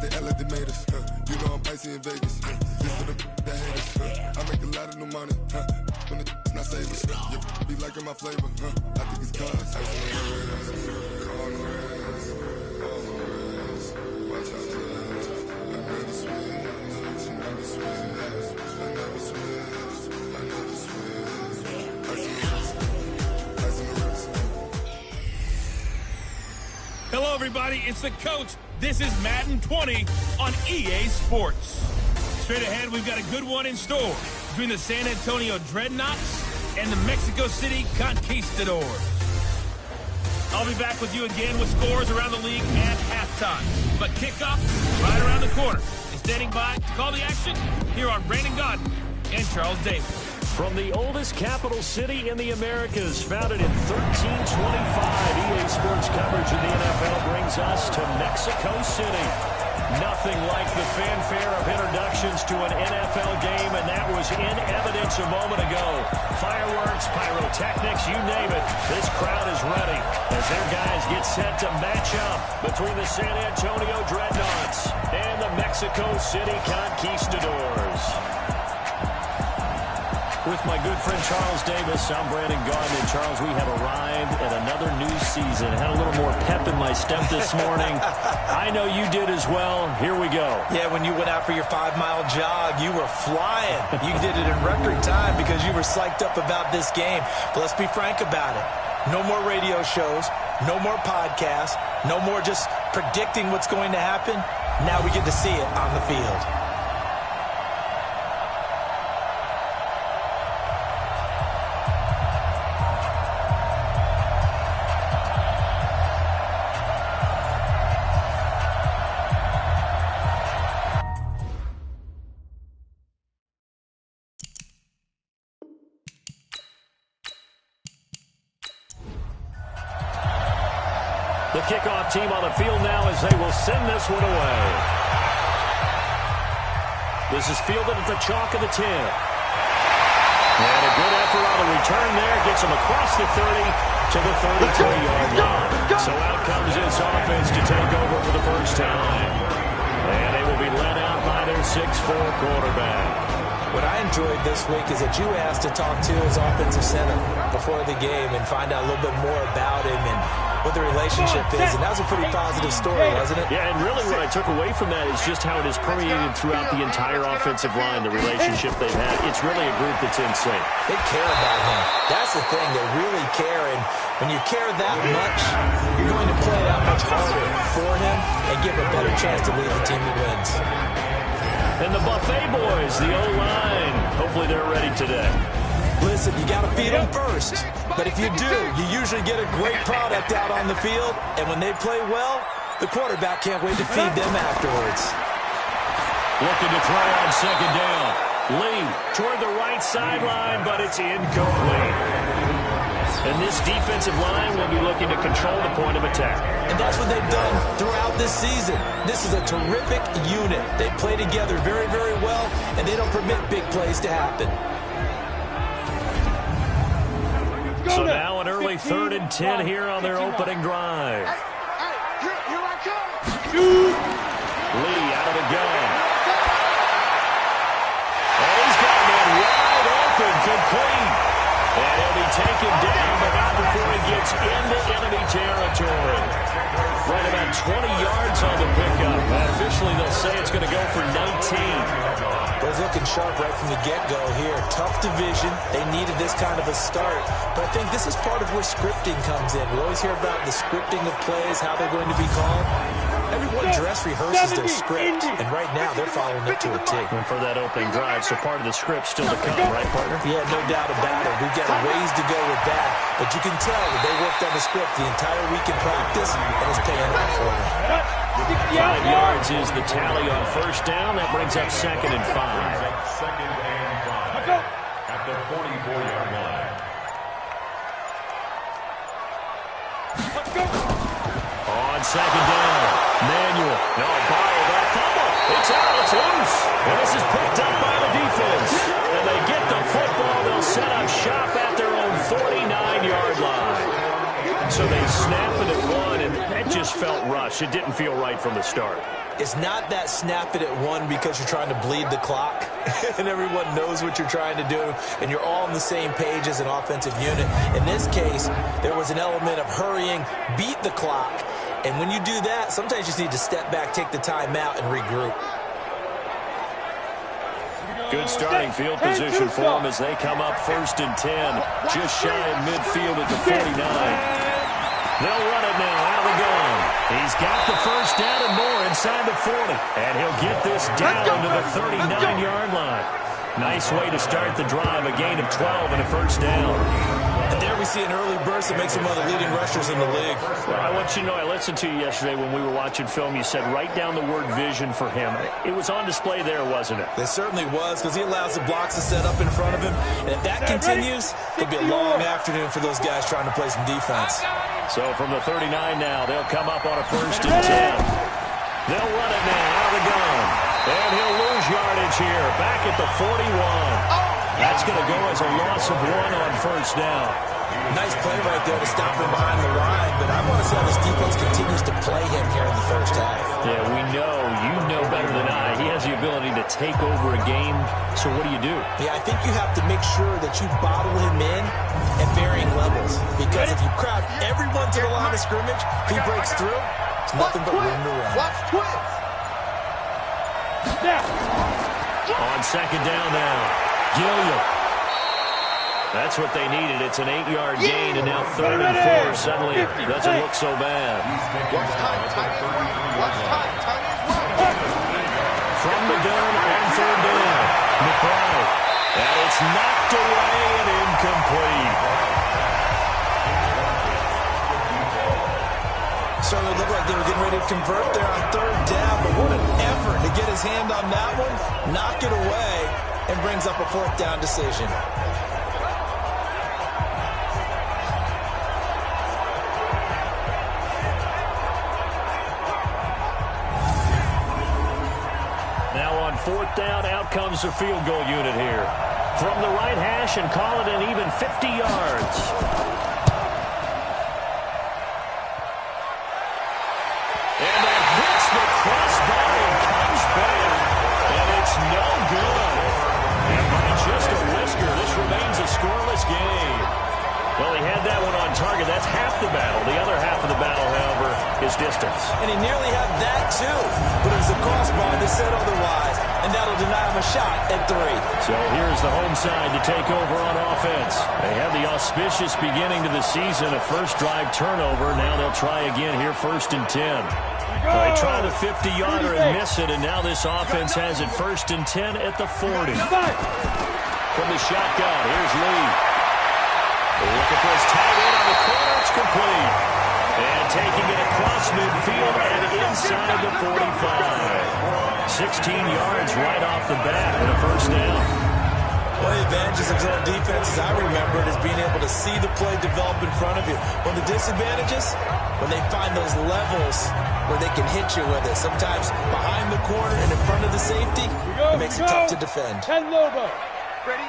they act like they made us. You know I'm icy in Vegas. This for the that hate us. I make a lot of new money. When it's not savers. You be liking my flavor. I think it's cause. Ice on the res, on the res, on the res. Watch out for that. I never switch. I never switch. I never switch. I never switch. Ice on the res. Ice on the res. Hello, everybody. It's the coach. This is Madden 20 on EA Sports. Straight ahead, we've got a good one in store between the San Antonio Dreadnoughts and the Mexico City Conquistadors. I'll be back with you again with scores around the league at halftime. But kickoff right around the corner. And standing by to call the action, here are Brandon Godden and Charles Davis. From the oldest capital city in the Americas, founded in 1325, EA Sports coverage of the NFL brings us to Mexico City. Nothing like the fanfare of introductions to an NFL game, and that was in evidence a moment ago. Fireworks, pyrotechnics, you name it. This crowd is ready as their guys get set to match up between the San Antonio Dreadnoughts and the Mexico City Conquistadors. With my good friend Charles Davis, I'm Brandon Godden. And Charles, we have arrived at another new season. Had a little more pep in my step this morning. I know you did as well. Here we go. Yeah, when you went out for your 5-mile jog, you were flying. You did it in record time because you were psyched up about this game. But let's be frank about it. No more radio shows, no more podcasts, no more just predicting what's going to happen. Now we get to see it on the field. The kickoff team on the field now as they will send this one away. This is fielded at the chalk of the 10. And a good effort on the return there. Gets him across the 30 to the 33-yard line. So out comes this offense to take over for the first time. And they will be led out by their 6'4 quarterback. What I enjoyed this week is that you asked to talk to his offensive center before the game and find out a little bit more about him and what the relationship is. And that was a pretty positive story, wasn't it? Yeah, and really what I took away from that is just how it has permeated throughout the entire offensive line, the relationship they've had. It's really a group that's in sync. They care about him. That's the thing. They really care. And when you care that much, you're going to play that much harder for him and give him a better chance to lead the team that wins. And the Buffet boys, the O-line, hopefully they're ready today. Listen, you got to feed them first. But if you do, you usually get a great product out on the field. And when they play well, the quarterback can't wait to feed them afterwards. Looking to try on second down. Lee toward the right sideline, but it's incomplete. And this defensive line will be looking to control the point of attack. And that's what they've done throughout this season. This is a terrific unit. They play together very, very well, and they don't permit big plays to happen. So now an early 3rd and 10 here on their opening drive. Lee out of the gun. And he's got one wide open, complete. And he'll be taken down, but not before he gets into enemy territory. Right about 20 yards on the pickup. Officially, they'll say it's going to go for 19. Was looking sharp right from the get-go here. Tough division. They needed this kind of a start. But I think this is part of where scripting comes in. We always hear about the scripting of plays, how they're going to be called. Everyone dress rehearses their script, and right now they're following it to a T. And for that opening drive, so part of the script still to come, right, partner? Yeah, no doubt about it. We've got a ways to go with that, but you can tell that they worked on the script the entire week in practice, and it's paying off for them. 5 yards is the tally on first down. That brings up 2nd and 5. Second and 5 at the 44-yard line. On second down, Manuel. No, borrow that fumble. It's out. It's loose. And this is picked up by the defense. And they get the football. They'll set up shop at their own 49-yard line. So they snap it at 1, and that just felt rushed. switch. It didn't feel right from the start. It's not that snap it at one because you're trying to bleed the clock and everyone knows what you're trying to do and you're all on the same page as an offensive unit. In this case, there was an element of hurrying, beat the clock, and when you do that, sometimes you just need to step back, take the time out, and regroup. Good starting field position for them as they come up 1st and 10, just shy of midfield at the 49. They'll run it now out of the gun. He's got the first down and more inside the 40. And he'll get this down to the 39-yard line. Nice way to start the drive, a gain of 12 and a first down. And there we see an early burst that makes him one of the leading rushers in the league. Well, I want you to know, I listened to you yesterday when we were watching film. You said write down the word vision for him. It was on display there, wasn't it? It certainly was, because he allows the blocks to set up in front of him. And if that continues, it'll be a long afternoon for those guys trying to play some defense. So from the 39 now, they'll come up on a 1st and 10. They'll run it now out of the gun. And he'll lose yardage here, back at the 41. That's going to go as a loss of 1 on first down. Nice play right there to stop him behind the line, but I want to see how this defense continues to play him here in the first half. Yeah, we know, you know better than I, he has the ability to take over a game, so what do? Yeah, I think you have to make sure that you bottle him in at varying levels, because if you crowd everyone to the line of scrimmage, he breaks through, it's nothing but room to run. Watch twins. On 2nd down now, Gilliam. That's what they needed. It's an 8-yard gain, and now 3rd and 4. Suddenly, it doesn't look so bad. From the gun on 3rd down, McBride. And it's knocked away and incomplete. Certainly looked like they were getting ready to convert there on 3rd down, but what an effort to get his hand on that one, knock it away, and brings up a 4th down decision. Now on 4th down, out comes the field goal unit here. From the right hash and call it an even 50 yards. And that hits the crossbar and comes back. And it's no good. And by just a whisker, this remains a scoreless game. Well, he had that one on target. That's half the battle. The other half of the battle, however, is distance. And he nearly had that, too. But it was a crossbar that said otherwise. And that'll deny him a shot at 3. So here's the home side to take over on offense. They had the auspicious beginning to the season, a first drive turnover. Now they'll try again here, 1st and 10. They try the 50-yarder and miss it, and now this offense has it 1st and 10 at the 40. From the shotgun, here's Lee. Looking for his tight end on the corner. It's complete. And taking it across midfield and inside the 45. 16 yards right off the bat and a first down. One of the advantages of zone defense, as I remember it, is being able to see the play develop in front of you. One of the disadvantages, when they find those levels where they can hit you with it. Sometimes behind the corner and in front of the safety, it makes it tough to defend. 10 logo. Ready?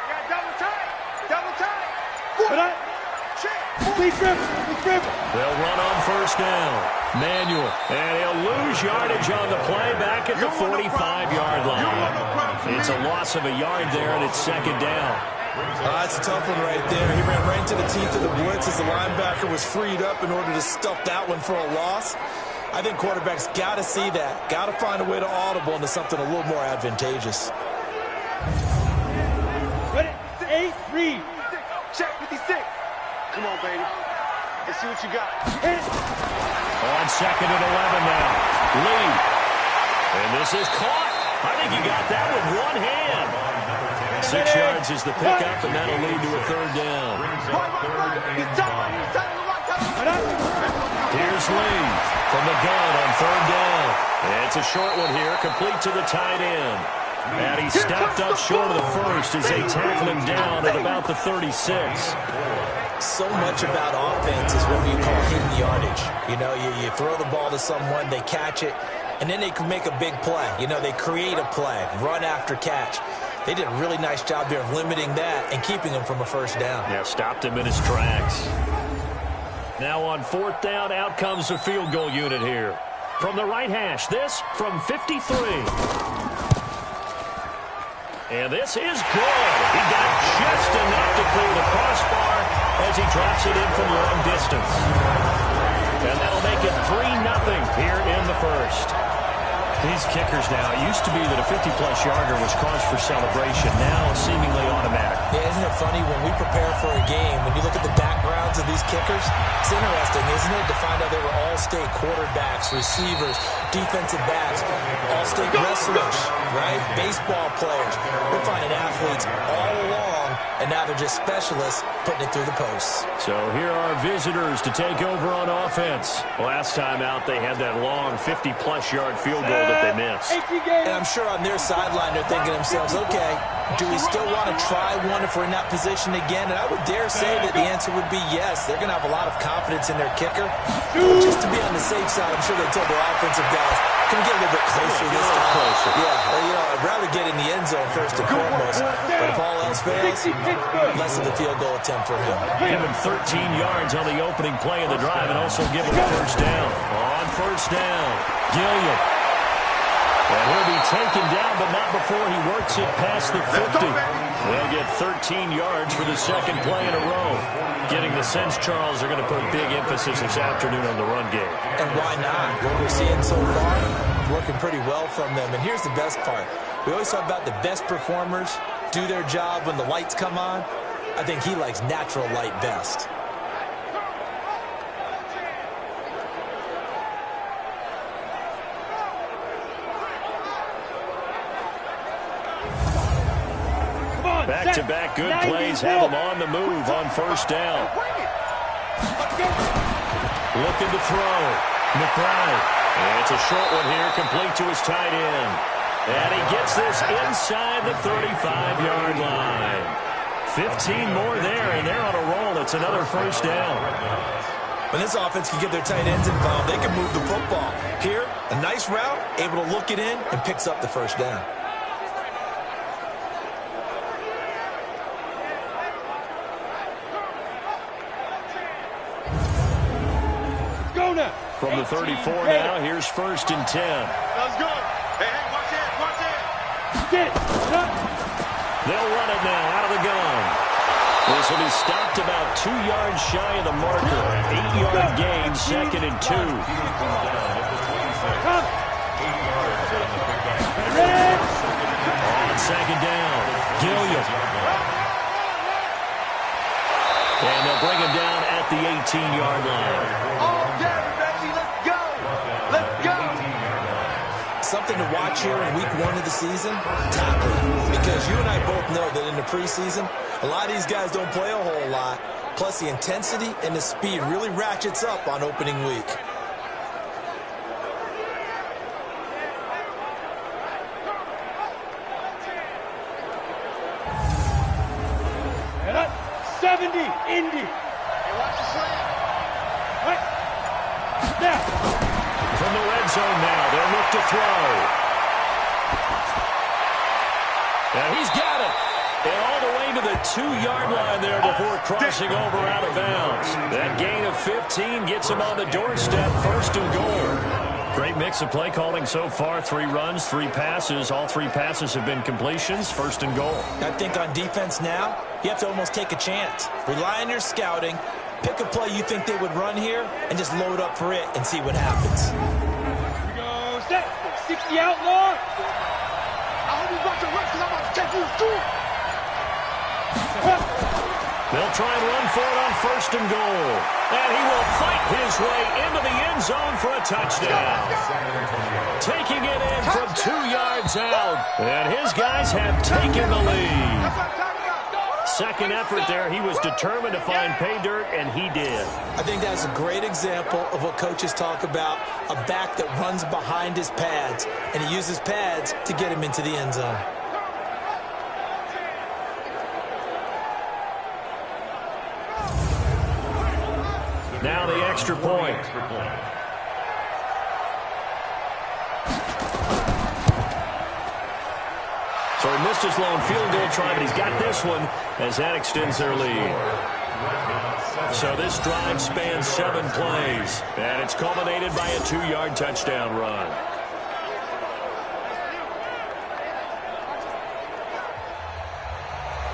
Got double time. Double time. They'll run on first down. Manuel. And he'll lose yardage on the play back at the 45-yard line. It's a loss of a yard there, and it's 2nd down. That's a tough one right there. He ran right into the teeth of the blitz as the linebacker was freed up in order to stuff that one for a loss. I think quarterbacks got to see that. Got to find a way to audible into something a little more advantageous. Ready? 8, read. Check 56. Come on, baby. Let's see what you got. On 2nd and 11 now. Lee. And this is caught. I think he got that with one hand. 6 yards is the pickup, and that'll lead to a 3rd down. Here's Lee from the gun on 3rd down. And it's a short one here, complete to the tight end. And he stepped up short of the first as they tackle him down at about the 36. So much about offense is what we call hidden yardage. You know, you throw the ball to someone, they catch it, and then they can make a big play. You know, they create a play, run after catch. They did a really nice job there of limiting that and keeping him from a first down. Yeah, stopped him in his tracks. Now on 4th down, out comes the field goal unit here. From the right hash, this from 53. And this is good. He got just enough to clear the crossbar as he drops it in from long distance. And that'll make it 3-0 here in the first. These kickers now, it used to be that a 50-plus yarder was cause for celebration. Now seemingly automatic. Yeah, isn't it funny when we prepare for a game, when you look at the backgrounds of these kickers, it's interesting, isn't it, to find out they were all-state quarterbacks, receivers, defensive backs, all-state wrestlers, right? Baseball players. We're finding athletes all along, and now they're just specialists putting it through the posts. So here are visitors to take over on offense. Last time out, they had that long 50-plus yard field goal that they missed. And I'm sure on their sideline they're thinking to themselves, okay, do we still want to try one if we're in that position again? And I would dare say that the answer would be yes. They're going to have a lot of confidence in their kicker. But just to be on the safe side, I'm sure they told their offensive guys, can we get a little bit closer this time? Closer. Yeah, I'd rather get in the end zone first and foremost. But if all else fails, less of the field goal attempt for him. Give him 13 yards on the opening play of the drive and also give him a first down. On first down, Gilliam. And he'll be taken down, but not before he works it past the 50. They'll get 13 yards for the second play in a row. Getting the sense, Charles, are going to put big emphasis this afternoon on the run game. And why not? What we're seeing so far, working pretty well from them. And here's the best part. We always talk about the best performers do their job when the lights come on. I think he likes natural light best. Back-to-back good plays have him on the move on first down. Looking to throw. McBride. And it's a short one here, complete to his tight end. And he gets this inside the 35-yard line. 15 more there, and they're on a roll. It's another first down. When this offense can get their tight ends involved, they can move the football. Here, a nice route, able to look it in, and picks up the first down. From the 34 now, here's 1st and 10. Let's go. Hey, watch it. They'll run it now out of the gun. This will be stopped about 2 yards shy of the marker. 8-yard gain, 2nd and 2. On 2nd down, Gilliam. And they'll bring him down at the 18-yard line. Something to watch here in week 1 of the season, tackling. Because you and I both know that in the preseason, a lot of these guys don't play a whole lot. Plus the intensity and the speed really ratchets up on opening week. And up, 70, Indy. Hey, watch the slant. Right. Now. From the red zone now, they'll look to throw. And he's got it. And all the way to the 2-yard line there before crossing over out of bounds. That gain of 15 gets him on the doorstep, 1st and goal. Great mix of play calling so far. 3 runs, 3 passes. All 3 passes have been completions, 1st and goal. I think on defense now, you have to almost take a chance. Rely on your scouting. Pick a play you think they would run here and just load up for it and see what happens. Here we go. Set. 60 outlaw. I hope you got your reps because I'm about to take you to it. They'll try and run for it on 1st and goal. And he will fight his way into the end zone for a touchdown. Taking it in from 2 yards out. And his guys have taken the lead. Second effort there, he was determined to find pay dirt, and he did. I think that's a great example of what coaches talk about, a back that runs behind his pads, and he uses pads to get him into the end zone. Now the extra point. So he missed his lone field goal try, but he's got this one as that extends their lead. So this drive spans 7 plays, and it's culminated by a 2-yard touchdown run.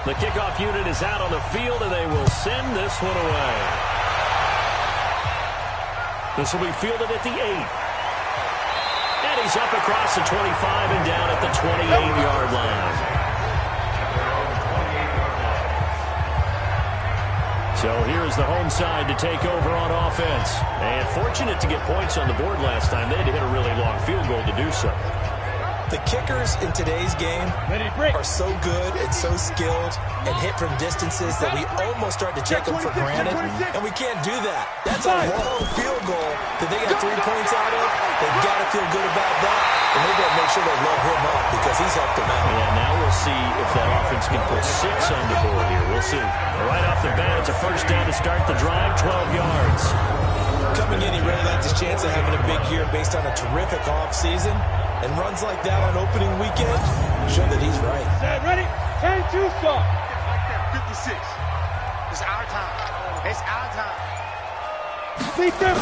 The kickoff unit is out on the field, and they will send this one away. This will be fielded at the 8. And he's up across the 25 and down at the 28-yard line. So here's the home side to take over on offense. And fortunate to get points on the board last time. They had to hit a really long field goal to do so. The kickers in today's game are so good and so skilled and hit from distances that we almost start to take them for granted, and we can't do that. That's a long field goal that they got 3 points out of. They've got to feel good about that, and they've got to make sure they load him up because he's helped them out. Yeah, now we'll see if that offense can put 6 on the board here. We'll see. Right off the bat, it's a first down to start the drive, 12 yards. Coming in, he really liked his chance of having a big year based on a terrific offseason. And runs like that on opening weekend show that he's right. Set, ready? 10-2 start. Right there, 56. It's our time. It's our time. Lead them.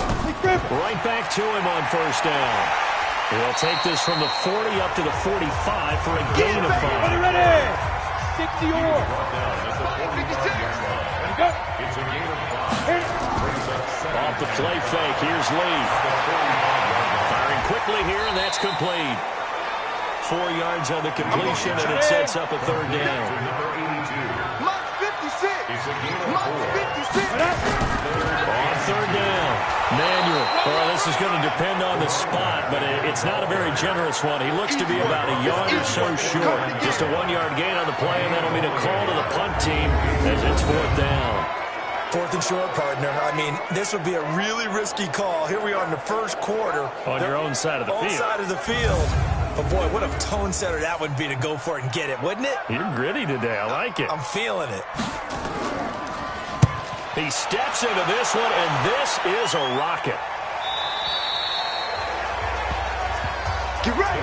Right back to him on first down. He'll take this from the 40 up to the 45 for a gain of 5. Ready? 60 or. 56. Ready, go. It's a gain of 5. Off the play fake, here's Lee. Firing quickly here, and that's complete. 4 yards on the completion, and it sets up a third down. Mark 56. It's a gain of 4. On third down, Manuel. Well, this is going to depend on the spot, but it's not a very generous one. He looks to be about a yard or so short. Just a 1-yard gain on the play, and that'll mean a call to the punt team as it's 4th down. 4th and short, partner. I mean, this would be a really risky call. Here we are in the first quarter. On your own side of the field. Own side of the field. But, boy, what a tone setter that would be to go for it and get it, wouldn't it? You're gritty today. I like it. I'm feeling it. He steps into this one, and this is a rocket. Get ready.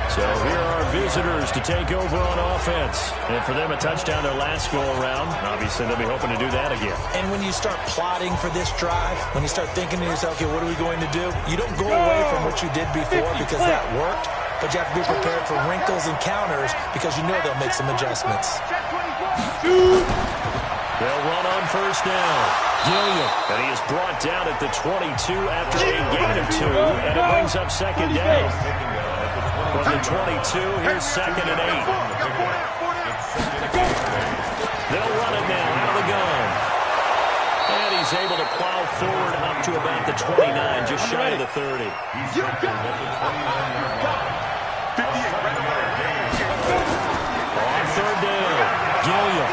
So here are our visitors to take over on offense. And for them, a touchdown their last go-around. Obviously, they'll be hoping to do that again. And when you start plotting for this drive, when you start thinking to yourself, okay, what are we going to do? You don't go away from what you did before because that worked, but you have to be prepared for wrinkles and counters because you know they'll make some adjustments. They'll run on first down. Gilliam, and he is brought down at the 22 after a gain of 2, and it brings up second down. From the 22, here's 2nd and 8. They'll run it now out of the gun. And he's able to plow forward up to about the 29, just shy of the 30. On third down, Gilliam.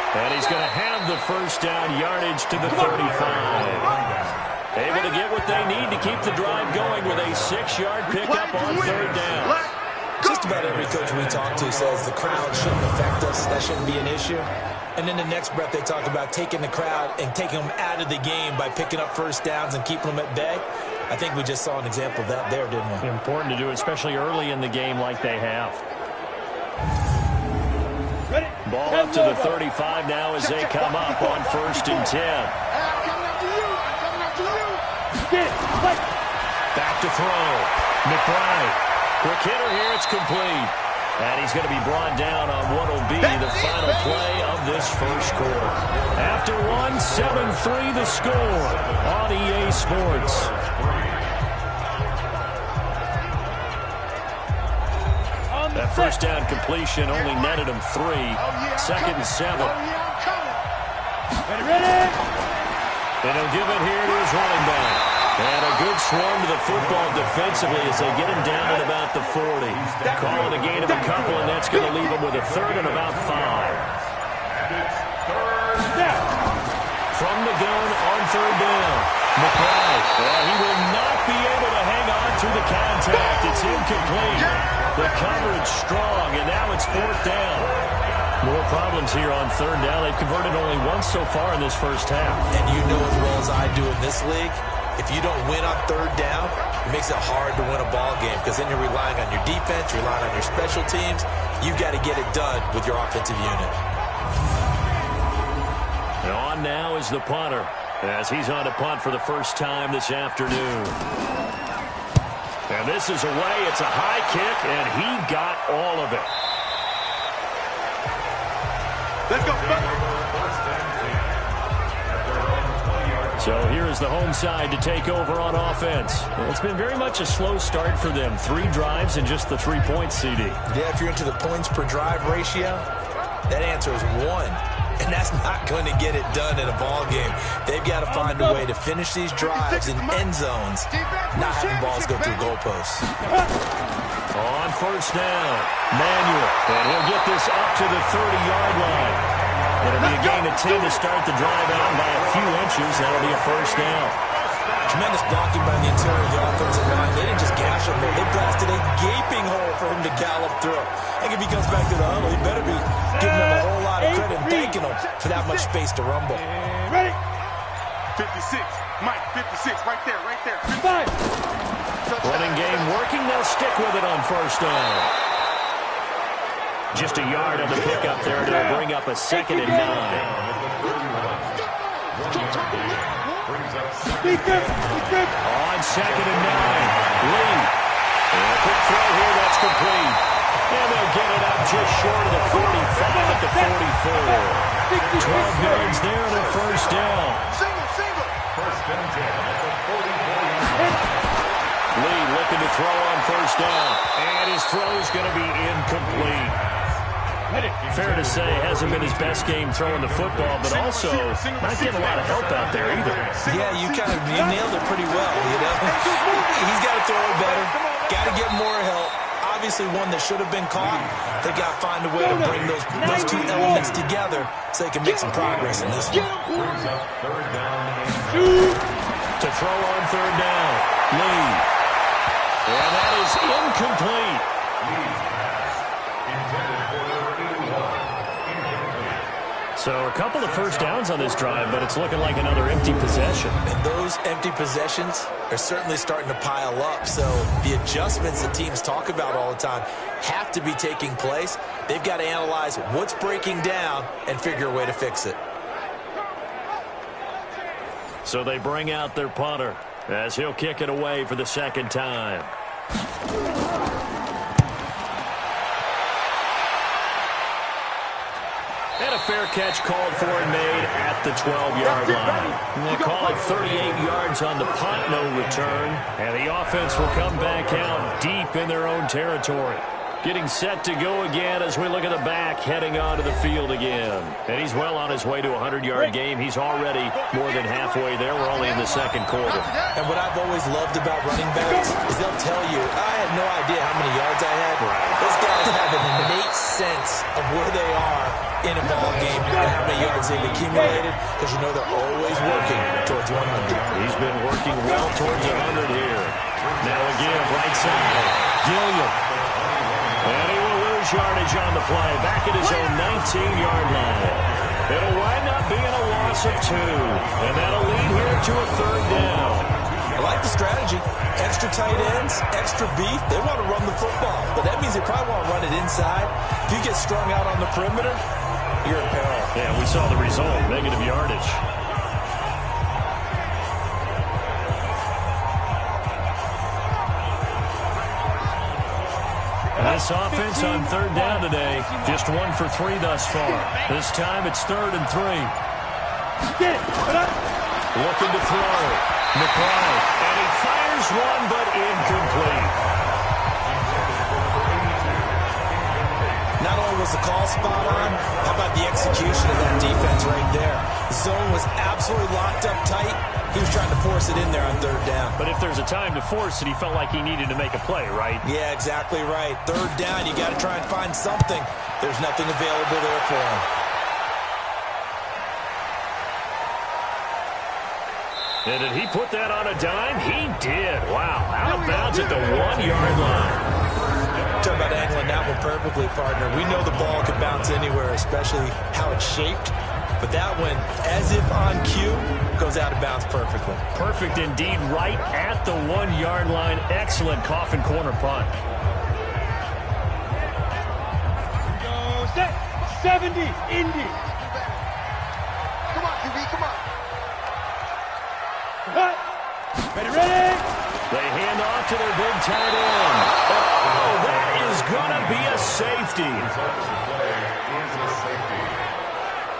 And he's going to have the first down yardage to the 35. Able to get what they need to keep the drive going with a 6-yard pickup on third down. Just about every coach we talk to says the crowd shouldn't affect us. That shouldn't be an issue. And then the next breath they talk about taking the crowd and taking them out of the game by picking up first downs and keeping them at bay. I think we just saw an example of that there, didn't we? Important to do, especially early in the game like they have. Ball up to the 35 now as they come up on 1st and 10. Back to throw. McBride. Quick hitter here. It's complete. And he's going to be brought down on what will be the final play of this first quarter. After 7-3 the score on EA Sports. That first down completion only netted him 3. 2nd and 7. Ready? And he'll give it here to his running back. And a good swarm to the football defensively as they get him down at about the 40. Calling a gain of a couple, and that's going to leave him with a 3rd and about 5. From the gun on third down. McBride. Well, he will not be able to hang on to the contact. It's incomplete. The coverage strong, and now it's 4th down. More problems here on third down. They've converted only once so far in this first half. And you know as well as I do in this league, if you don't win on third down, It makes it hard to win a ball game because then you're relying on your defense, you're relying on your special teams. You've got to get it done with your offensive unit. And on now is the punter as he's on to punt for the first time this afternoon. And this is away. It's a high kick, and he got all of it. Let's go. So here is the home side to take over on offense. It's been very much a slow start for them. 3 drives and just the 3 points, CD. Yeah, if you're into the points per drive ratio, that answer is 1. And that's not going to get it done in a ball game. They've got to find a way to finish these drives in end zones, not having balls go through goalposts. On first down, Manuel. And he'll get this up to the 30-yard line. It'll be a gain of 10 to start the drive out by a few inches. That'll be a first down. Tremendous blocking by the interior of the offensive line. They didn't just gash him there. They blasted a gaping hole for him to gallop through. I think if he comes back to the huddle, he better be giving them a whole lot of credit and thanking them for that much space to rumble. Ready? 56. Mike, 56. Right there, right there. 5. Running game working. They'll stick with it on first down. Just a yard on the pickup there. It'll bring up a 2nd and 9. On 2nd and 9. Lee. And a quick throw here. That's complete. And they'll get it up just short of the 45 at the 44. 12 yards there and a first down. First and 10 at the 44-yard line. Lee looking to throw on first down. And his throw is going to be incomplete. Fair to say, hasn't been his best game throwing the football, but also not getting a lot of help out there either. Yeah, you nailed it pretty well, you know. He's got to throw it better. Got to get more help. Obviously one that should have been caught. They got to find a way to bring those 2 elements together so they can make some progress in this one. Brings up third down and To throw on third down, Lee. And that is incomplete. intended for So a couple of first downs on this drive, but it's looking like another empty possession. And those empty possessions are certainly starting to pile up. So the adjustments that teams talk about all the time have to be taking place. They've got to analyze what's breaking down and figure a way to fix it. So they bring out their punter as he'll kick it away for the second time. And a fair catch called for and made at the 12-yard line. And they call it 38 yards on the punt, no return. And the offense will come back out deep in their own territory. Getting set to go again as we look at the back, heading onto the field again. And he's well on his way to a 100-yard game. He's already more than halfway there. We're only in the second quarter. And what I've always loved about running backs is they'll tell you, I had no idea how many yards I had. Those guys have an innate sense of where they are in a ball game and how many yards they've accumulated, because you know they're always working towards 100. He's been working well towards 100 here. Now again, right side, Gilliam. And he will lose yardage on the play, back at his own 19-yard line. It'll wind up being a loss of 2, and that'll lead here to a third down. I like the strategy. Extra tight ends, extra beef. They want to run the football, but that means they probably want to run it inside. If you get strung out on the perimeter, you're in peril. Yeah, we saw the result, negative yardage. This offense on third down today, just 1 for 3 thus far. This time it's 3rd and 3. Looking to throw. McBride. And he fires one, but incomplete. Not only was the call spot on, how about the execution of that defense right there? The zone was absolutely locked up tight. He was trying to force it in there on third down. But if there's a time to force it, he felt like he needed to make a play, right? Yeah, exactly right. Third down, you got to try and find something. There's nothing available there for him. And did he put that on a dime? He did. Wow. Out of bounds at the 1-yard line. Talk about angling that one perfectly, partner. We know the ball can bounce anywhere, especially how it's shaped. But that one, as if on cue, goes out of bounds perfectly. Perfect indeed, right at the 1-yard line. Excellent coffin corner punt. Go set. 70, Indy. Come on, QB, come on. Cut. Ready. They hand off to their big tight end. Oh, that is going to be a safety.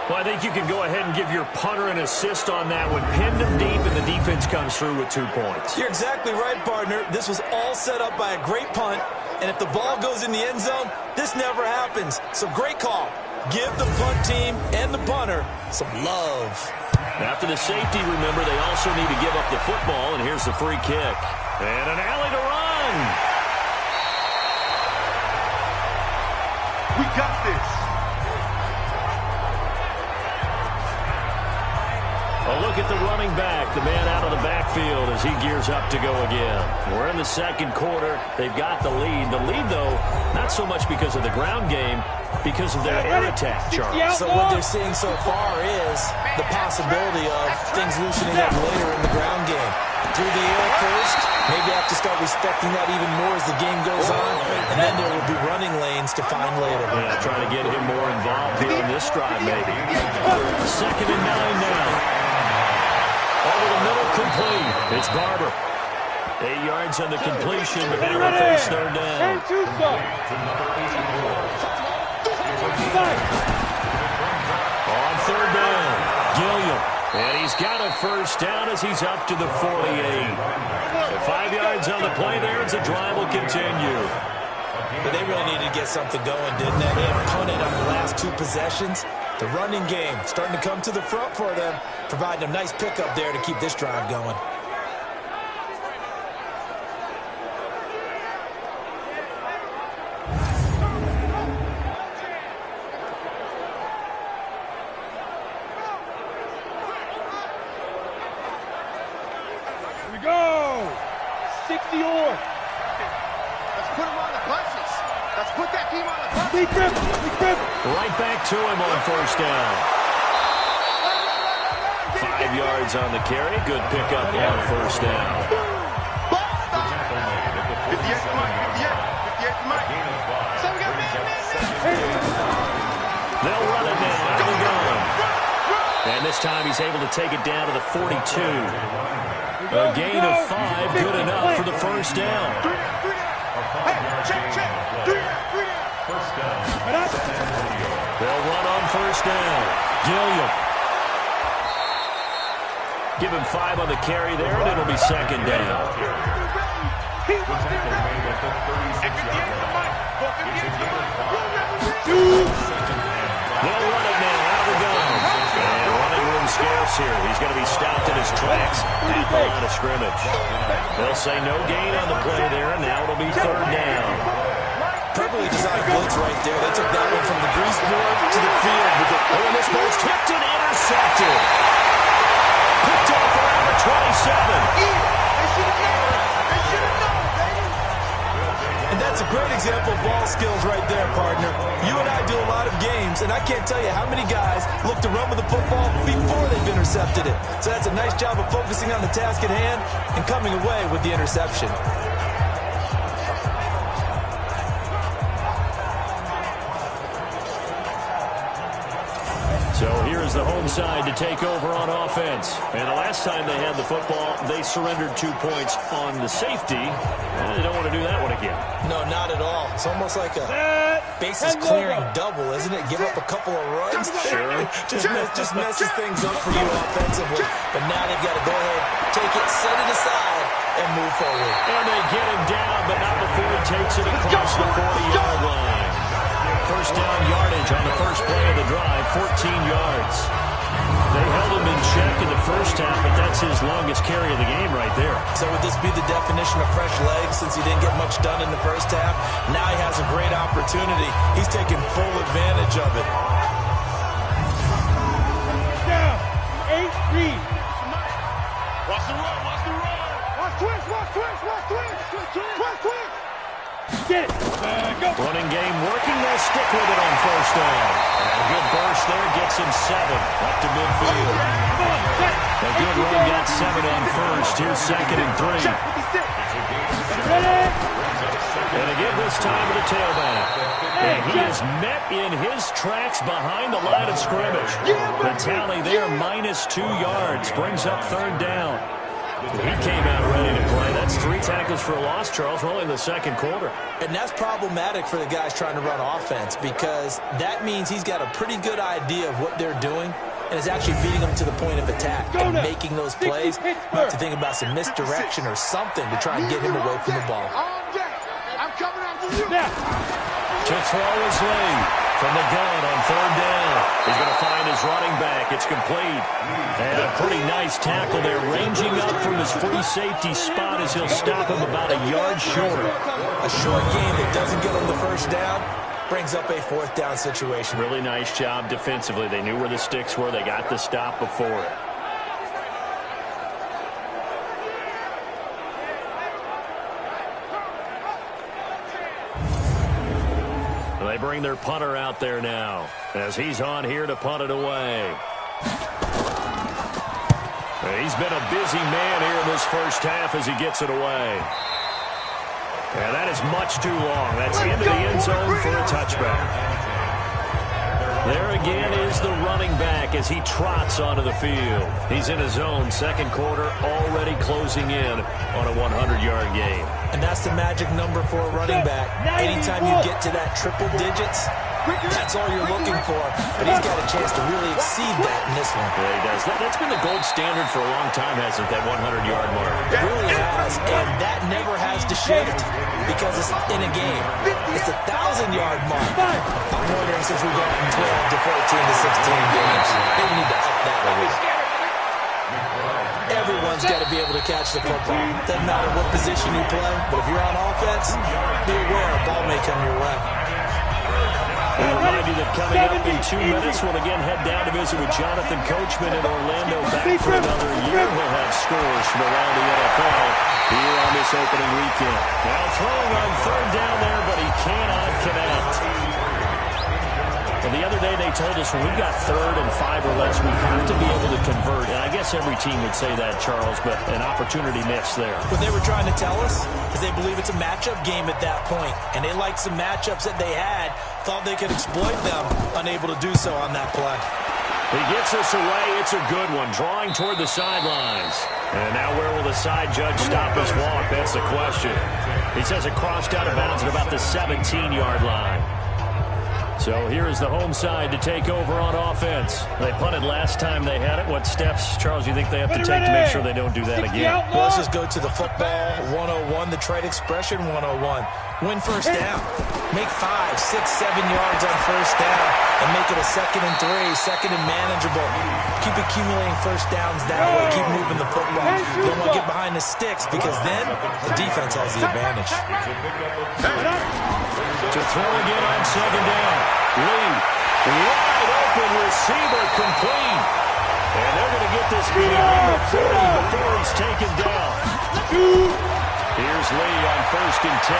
Well, I think you can go ahead and give your punter an assist on that one. Pinned him deep, and the defense comes through with 2 points. You're exactly right, partner. This was all set up by a great punt, and if the ball goes in the end zone, this never happens. So great call. Give the punt team and the punter some love. After the safety, remember, they also need to give up the football, and here's the free kick. And an alley to run. We got this. A look at the running back, the man out of the backfield as he gears up to go again. We're in the second quarter. They've got the lead. The lead, though, not so much because of the ground game, because of their air attack, Charles. So what they're seeing so far is the possibility of things loosening up later in the ground game. Through the air first, maybe have to start respecting that even more as the game goes on, and then there will be running lanes to find later. Yeah, trying to get him more involved here in this drive, maybe. 2nd and 9 now. Over the middle, complete. It's Barber. 8 yards on the completion, but now they face 3rd down. On 3rd down, Gilliam. And he's got a 1st down as he's up to the 48. 5 yards on the play there as the drive will continue. But they really needed to get something going, didn't they? They had punted on the last 2 possessions. The running game starting to come to the front for them, providing a nice pickup there to keep this drive going. Here we go. 60 or. Let's put him on the punches. Let's put that team on the punches. Big grip. Right back to him on 1st down. 5 yards on the carry. Good pickup on 1st down. 58 to Mike. So we got They'll run it now. Out of the gun. And this time he's able to take it down to the 42. A gain of 5. Good enough for the 1st down. Check. They'll run on 1st down. Gilliam. Give him 5 on the carry there, and it'll be 2nd down. They'll run it now out of the gun. And running room scarce here. He's going to be stopped in his tracks at the line of scrimmage. They'll say no gain on the play there, and now it'll be 3rd down. Perfectly designed blitz right there. They took that one from the grease board to the field. And this ball's tipped and intercepted. Picked off around the 27. And that's a great example of ball skills right there, partner. You and I do a lot of games, and I can't tell you how many guys look to run with the football before they've intercepted it. So that's a nice job of focusing on the task at hand and coming away with the interception. So here's the home side to take over on offense. And the last time they had the football, they surrendered 2 points on the safety. And they don't want to do that one again. No, not at all. It's almost like a bases clearing double, isn't it? Give up a couple of runs. Sure. just messes things up for you offensively. But now they've got to go ahead, take it, set it aside, and move forward. And they get him down, but not before he takes it across the 40-yard line. 1st down yardage on the first play of the drive, 14 yards. They held him in check in the first half, but that's his longest carry of the game right there. So would this be the definition of fresh legs since he didn't get much done in the first half? Now he has a great opportunity. He's taking full advantage of it. Down. 8 read. Watch the run. Watch twist. Running game working. They'll stick with it on first down. A good burst there gets him 7 up to midfield. A good run got 7 on first. Here's 2nd and 3. And again this time to the tailback. And he is met in his tracks behind the line of scrimmage. The tally there, -2 yards. Brings up 3rd down. He came out ready to play. That's 3 tackles for a loss, Charles. We're only in the 2nd quarter. And that's problematic for the guys trying to run offense because that means he's got a pretty good idea of what they're doing and is actually beating them to the point of attack and making those plays. You have to think about some misdirection or something to try and get him away from the ball. I'm coming after you. To throw is Lee from the gun on 3rd down. He's going to find his running back. It's complete. And a pretty nice tackle there, ranging up from his free safety spot as he'll stop him about a yard short. A short game that doesn't get him the first down brings up a 4th down situation. Really nice job defensively. They knew where the sticks were. They got the stop before it. They bring their punter out there now as he's on here to punt it away. He's been a busy man here in this first half as he gets it away. And that is much too long. That's into the end zone for a touchback. There again is the running back as he trots onto the field. He's in his own 2nd quarter, already closing in on a 100-yard game. And that's the magic number for a running back. Anytime you get to that triple digits, that's all you're looking for. But he's got a chance to really exceed that in this one. Yeah, he does. That's been the gold standard for a long time, hasn't it, that 100-yard mark? It really has, and that never has to shift because it's in a game. It's a 1,000-yard mark. I'm wondering since we've gone from 12 to 14 to 16 games, maybe we need to up that a week. Everyone's got to be able to catch the football. Doesn't matter what position you play, but if you're on offense, be aware a ball may come your way. I'll remind you that coming up in 2 minutes, we'll again head down to visit with Jonathan Coachman in Orlando. Back for another year. We'll have scores from around the NFL here on this opening weekend. Now throwing on 3rd down there, but he cannot connect. Well, the other day they told us when we've got 3rd and 5 or less, we have to be able to convert. And I guess every team would say that, Charles, but an opportunity missed there. What they were trying to tell us is they believe it's a matchup game at that point, and they liked some matchups that they had, thought they could exploit them, unable to do so on that play. He gets us away. It's a good one, drawing toward the sidelines. And now where will the side judge stop his walk? That's the question. He says it crossed out of bounds at about the 17-yard line. So here is the home side to take over on offense. They punted last time they had it. What steps, Charles, do you think they have to take to make sure they don't do that again? Well, let's just go to the football 101, the trade expression 101. Win first down. Make 5, 6, 7 yards on first down and make it a 2nd and 3, 2nd and manageable. Keep accumulating first downs that way. Keep moving the football. Don't want to get behind the sticks because then the defense has the advantage. To throw again on 2nd down. Lee, wide open receiver, complete. And they're going to get this beyond the 40 before he's taken down. Here's Lee on 1st and 10.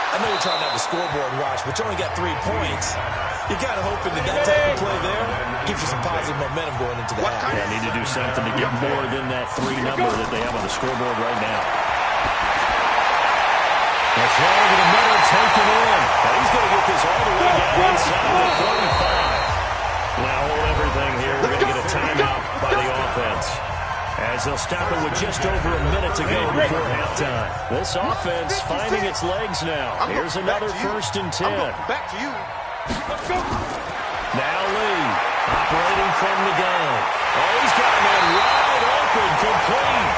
I know you're trying to have the scoreboard watch, but you only got 3 points. You're kind of hoping that that type of play there gives you some positive momentum going into the half. Yeah, need to do something to get more than that 3 number that they have on the scoreboard right now. That's right over the middle, taken in. He's going to get this all the way down inside the 35. Now hold everything here. We're going to get a timeout by the offense, as they'll stop it with just over a minute to go before halftime. This offense finding its legs now. Here's another 1st and 10. Back to you. Let's go. Now Lee, operating from the gun. Oh, he's got that wide open, complete.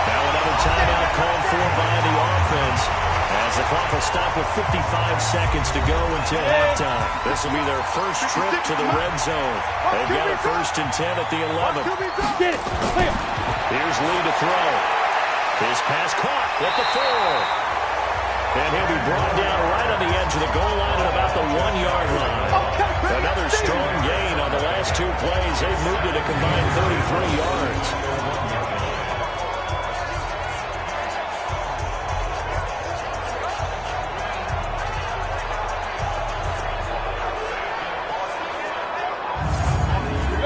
Now another timeout called for by the offense, as the clock will stop with 55 seconds to go until halftime. This will be their first trip to the red zone. They've got a 1st and 10 at the 11. Here's Lee to throw. His pass caught at the 4. And he'll be brought down right on the edge of the goal line at about the 1-yard line. Another strong gain on the last 2 plays. They've moved it a combined 33 yards.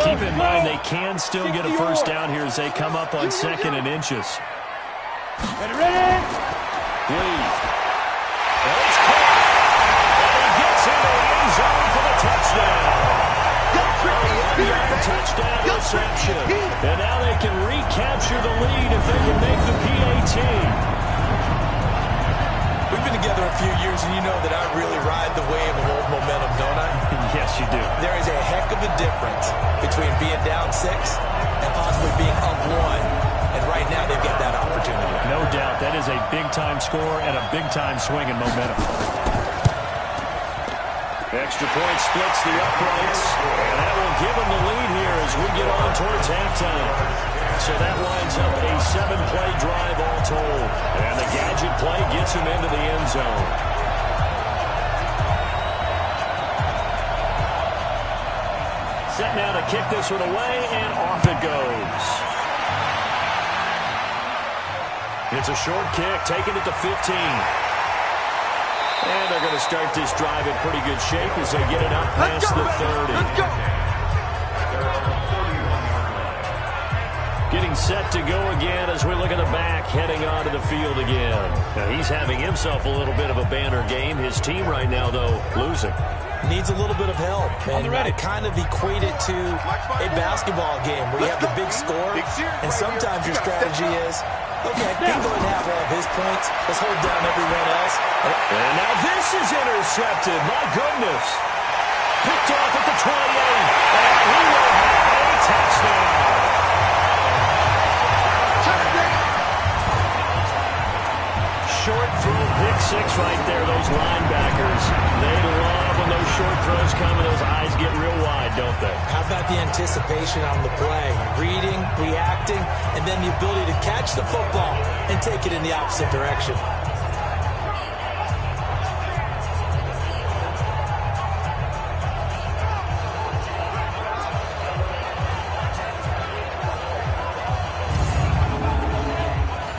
keep in mind they can still get a first down here as they come up on 2nd and inches. Ready? Lee. Well, it's caught. And he gets into the end zone for the touchdown. A 1-yard touchdown reception. And now they can recapture the lead if they can make the PAT. We've been together a few years, and you know that I really ride the wave of old momentum, don't I? Yes, you do. There is a heck of a difference between being down 6 and possibly being up 1. And right now, they've got that opportunity. No doubt. That is a big-time score and a big-time swing in momentum. Extra point splits the uprights, and that will give them the lead here as we get on towards halftime. So that lines up a 7-play drive all told. And the gadget play gets him into the end zone. Set now to kick this one away, and off it goes. It's a short kick, taking it to 15. And they're going to start this drive in pretty good shape as they get it up past the 30. Let's go. Getting set to go again as we look at the back, heading onto the field again. Now he's having himself a little bit of a banner game. His team right now, though, losing. Needs a little bit of help. And I kind of equate it to a basketball game where you have the big score, and sometimes your strategy is, okay, he can go ahead and have all of his points. Let's hold down everyone else. And now this is intercepted. My goodness. Picked off at the 28. And he will have a touchdown. Short throw, pick 6 right there. Those linebackers, they love when those short throws come and those eyes get real wide, don't they? How about the anticipation on the play? Reading, reacting, and then the ability to catch the football and take it in the opposite direction.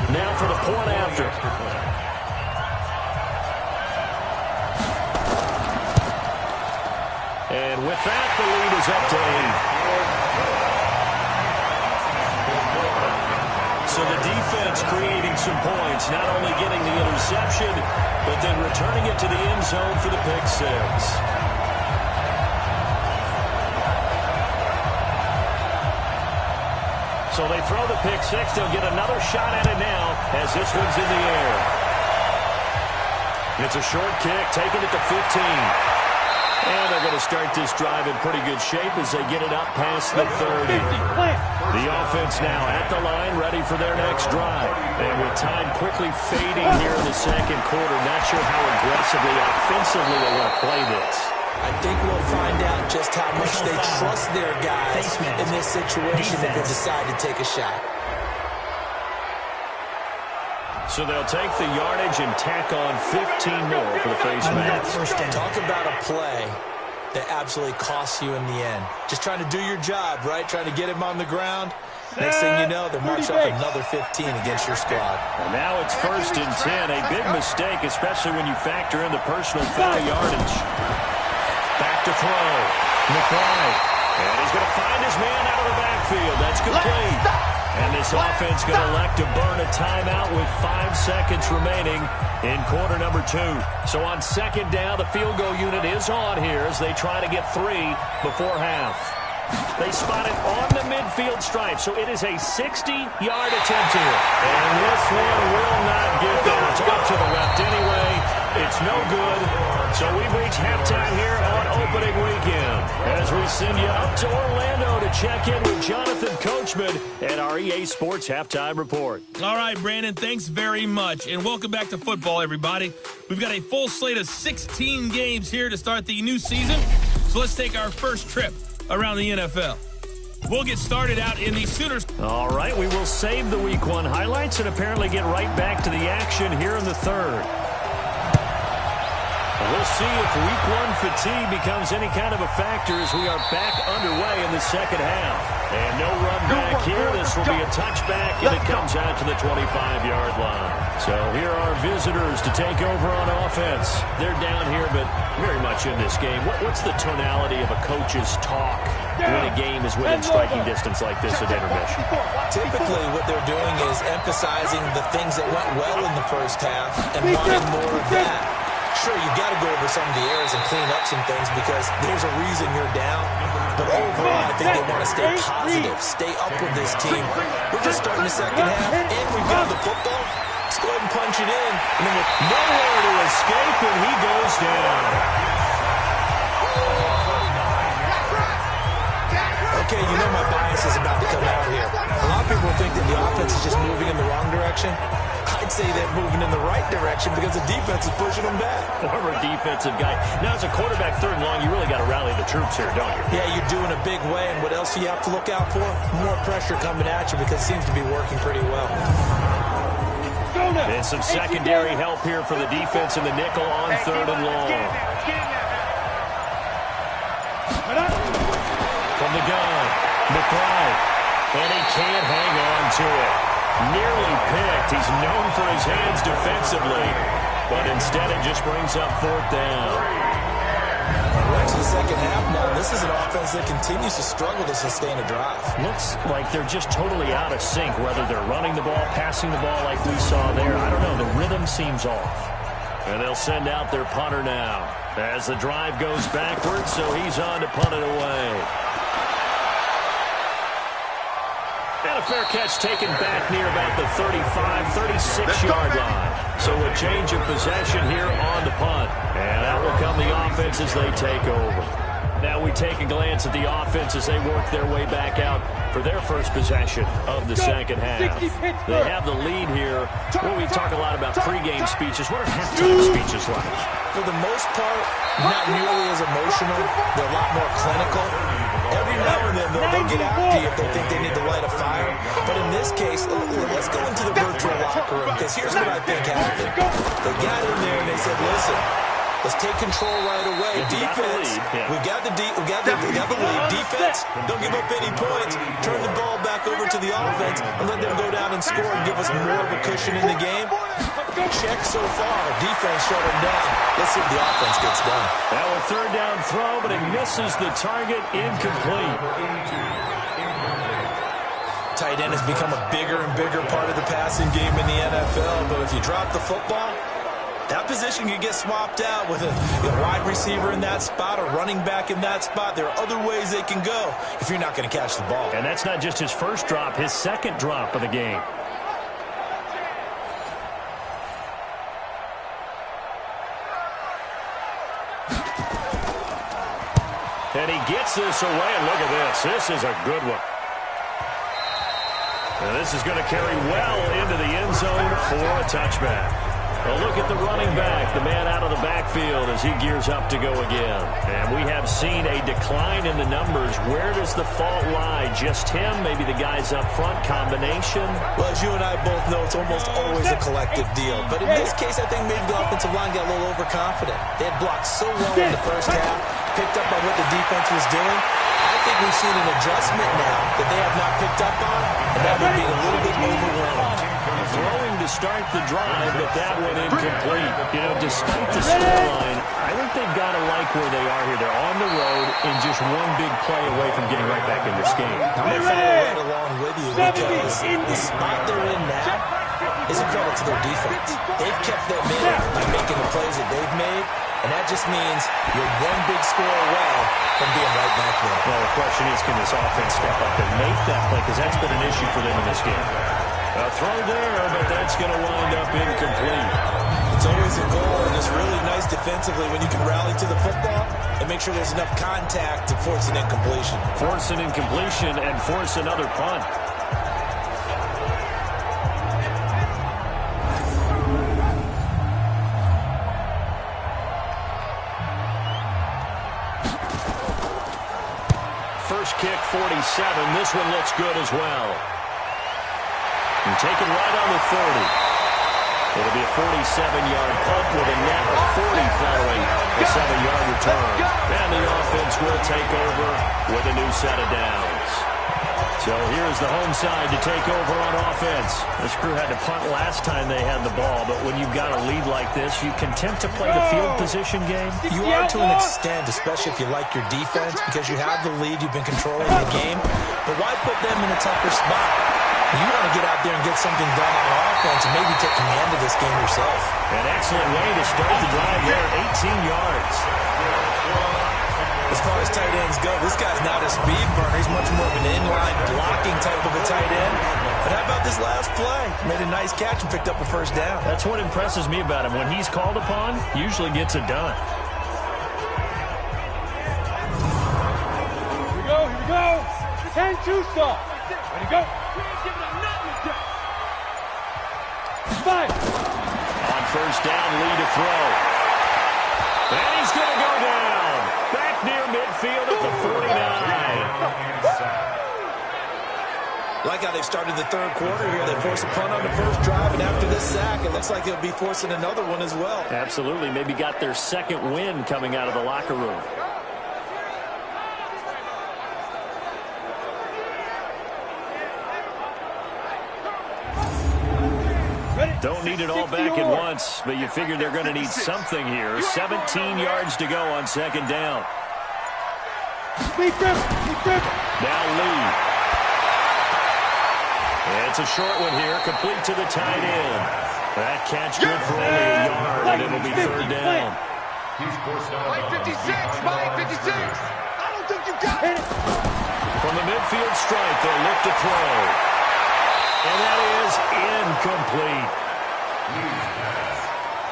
Now for the point after. And with that, the lead is up to 8. So the defense creating some points, not only getting the interception, but then returning it to the end zone for the pick 6. So they throw the pick 6. They'll get another shot at it now as this one's in the air. It's a short kick, taking it to 15. And they're going to start this drive in pretty good shape as they get it up past the 30. The offense now at the line, ready for their next drive. And with time quickly fading here in the second quarter, not sure how aggressively, offensively they want to play this. I think we'll find out just how much they trust their guys in this situation if they decide to take a shot. So they'll take the yardage and tack on 15 more for the face mask. Talk about a play that absolutely costs you in the end. Just trying to do your job, right? Trying to get him on the ground. Next thing you know, they're marching off another 15 against your squad. And now it's 1st and 10. A big mistake, especially when you factor in the personal foul yardage. Back to throw. McBride. And he's going to find his man out of the backfield. That's complete. And this offense going to elect to burn a timeout with 5 seconds remaining in quarter number 2. So on 2nd down, the field goal unit is on here as they try to get 3 before half. They spot it on the midfield stripe, so it is a 60-yard attempt here. And this one will not get there. It's off to the left anyway. It's no good. So we've reached halftime here on opening weekend as we send you up to Orlando to check in with Jonathan Coachman and our EA Sports Halftime Report. All right, Brandon, thanks very much. And welcome back to football, everybody. We've got a full slate of 16 games here to start the new season. So let's take our first trip around the NFL. We'll get started out in the Sooners. All right, we will save the Week 1 highlights and apparently get right back to the action here in the 3rd. We'll see if Week 1 fatigue becomes any kind of a factor as we are back underway in the second half. And no run back here. This will be a touchback, and it comes out to the 25-yard line. So here are visitors to take over on offense. They're down here, but very much in this game. What's the tonality of a coach's talk when a game is within striking distance like this at intermission. Typically, what they're doing is emphasizing the things that went well in the first half and wanting more of that. Sure, you've got to go over some of the errors and clean up some things because there's a reason you're down. But overall, I think they want to stay positive, stay up with this team. We're just starting the second half, and we've got the football. Let's go ahead and punch it in. And then with nowhere to escape, and he goes down. Okay, you know my bias is about to come out here. A lot of people think that the offense is just moving in the wrong direction. I'd say they're moving in the right direction because the defense is pushing them back. Former defensive guy. Now, as a quarterback, third and long, you really got to rally the troops here, don't you? Yeah, you're doing a big way, and what else do you have to look out for? More pressure coming at you because it seems to be working pretty well. And some secondary help here for the defense in the nickel on third and long. From the gun, McBride. And he can't hang on to it. Nearly picked. He's known for his hands defensively. But instead it just brings up fourth down. We're into the second half now. This is an offense that continues to struggle to sustain a drive. Looks like they're just totally out of sync, whether they're running the ball, passing the ball like we saw there. I don't know. The rhythm seems off. And they'll send out their punter now as the drive goes backwards, so he's on to punt it away. And a fair catch taken back near about the 35, 36-yard line. So a change of possession here on the punt. And out will come the offense as they take over. Now we take a glance at the offense as they work their way back out for their first possession of the second half. They have the lead here. Well, we talk a lot about pregame speeches. What are halftime speeches like? For the most part, not nearly as emotional. They're a lot more clinical. Every now and then they'll get after you if they think they need to light a fire. But in this case, let's go into the virtual locker room because here's what I think happened. They got in there and they said, listen, let's take control right away. Defense, we got the lead. Defense, don't give up any points. Turn the ball back over to the offense and let them go down and score and give us more of a cushion in the game. Check so far. Defense shut them down. Let's see if the offense gets done. Now a third down throw, but it misses the target. Incomplete. Tight end has become a bigger and bigger part of the passing game in the NFL, but if you drop the football, that position can get swapped out with a wide receiver in that spot, a running back in that spot. There are other ways they can go if you're not going to catch the ball. And that's not just his first drop, his second drop of the game. And he gets this away, and look at this. This is a good one. And this is going to carry well into the end zone for a touchback. A look at the running back, the man out of the backfield as he gears up to go again. And we have seen a decline in the numbers. Where does the fault lie? Just him? Maybe the guys up front? Combination? Well, as you and I both know, it's almost always a collective deal. But in this case, I think maybe the offensive line got a little overconfident. They had blocked so well in the first half, picked up on what the defense was doing. I think we've seen an adjustment now that they have not picked up on, and that would be a little bit overwhelmed. Throwing to start the drive, but that one incomplete. You know, despite the scoreline, I think they've got to like where they are here. They're on the road and just one big play away from getting right back in this game. I'm going to follow right along with you because the spot they're in now is a credit to their defense. They've kept them in by making the plays that they've made, and that just means you're one big score away from being right back there. Well, the question is, can this offense step up and make that play? Because that's been an issue for them in this game. A throw there, but that's going to wind up incomplete. It's always a goal, and it's really nice defensively when you can rally to the football and make sure there's enough contact to force an incompletion. Force an incompletion and force another punt. First kick, 47. This one looks good as well. And taken right on the 30. It'll be a 47-yard punt with a net of 40 following a 7-yard return. And the offense will take over with a new set of downs. So here's the home side to take over on offense. This crew had to punt last time they had the ball, but when you've got a lead like this, you can tempt to play the field position game. You are to an extent, especially if you like your defense, because you have the lead, you've been controlling the game. But why put them in a tougher spot? You want to get out there and get something done on offense and maybe take command of this game yourself. An excellent way to start the drive there, 18 yards. As far as tight ends go, this guy's not a speed burner. He's much more of an inline blocking type of a tight end. But how about this last play? Made a nice catch and picked up a first down. That's what impresses me about him. When he's called upon, usually gets it done. Here we go, here we go. 10-2 stop. Ready to go. Five. On first down, Lee to throw. And he's going to go down. Back near midfield at the 49. Like how they started the third quarter here. They forced a punt on the first drive, and after this sack, it looks like they'll be forcing another one as well. Absolutely. Maybe got their second win coming out of the locker room. Don't need it all back at once, but you figure they're going to need something here. 17 yards to go on second down. Now Lee. It's a short one here, complete to the tight end. That catch good for only a yard, and it'll be third down. He's forced out of Mike 56, Mike 56. I don't think you got it. From the midfield stripe, they'll look to throw. And that is incomplete.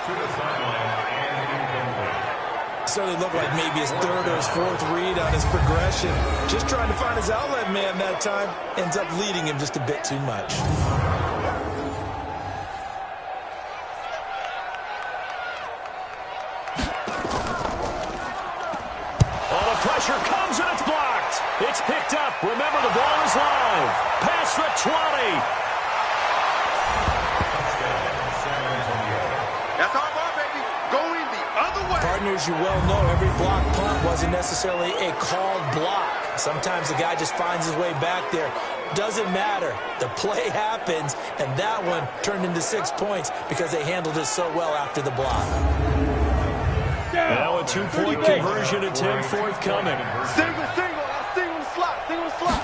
to the sideline and incomplete. Certainly looked like maybe his third or his fourth read on his progression. Just trying to find his outlet man that time. Ends up leading him just a bit too much. Oh, the pressure comes and it's blocked. It's picked up. Remember, the ball is live. Past the 20. That's our ball, baby. Going the other way. Partners, you well know, every block punt wasn't necessarily a called block. Sometimes the guy just finds his way back there. Doesn't matter. The play happens, and that one turned into 6 points because they handled it so well after the block. Now a two-point conversion attempt forthcoming. Single, single the slot,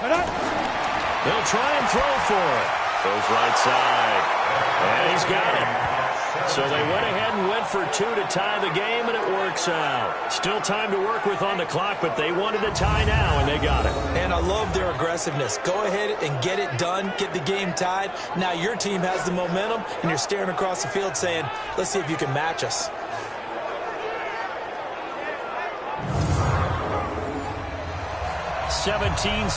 They'll try and throw for it. Goes right side. And he's got it. So they went ahead and went for two to tie the game, and it works out. Still time to work with on the clock, but they wanted a tie now, and they got it. And I love their aggressiveness. Go ahead and get it done, get the game tied. Now your team has the momentum, and you're staring across the field saying, let's see if you can match us. (17-17)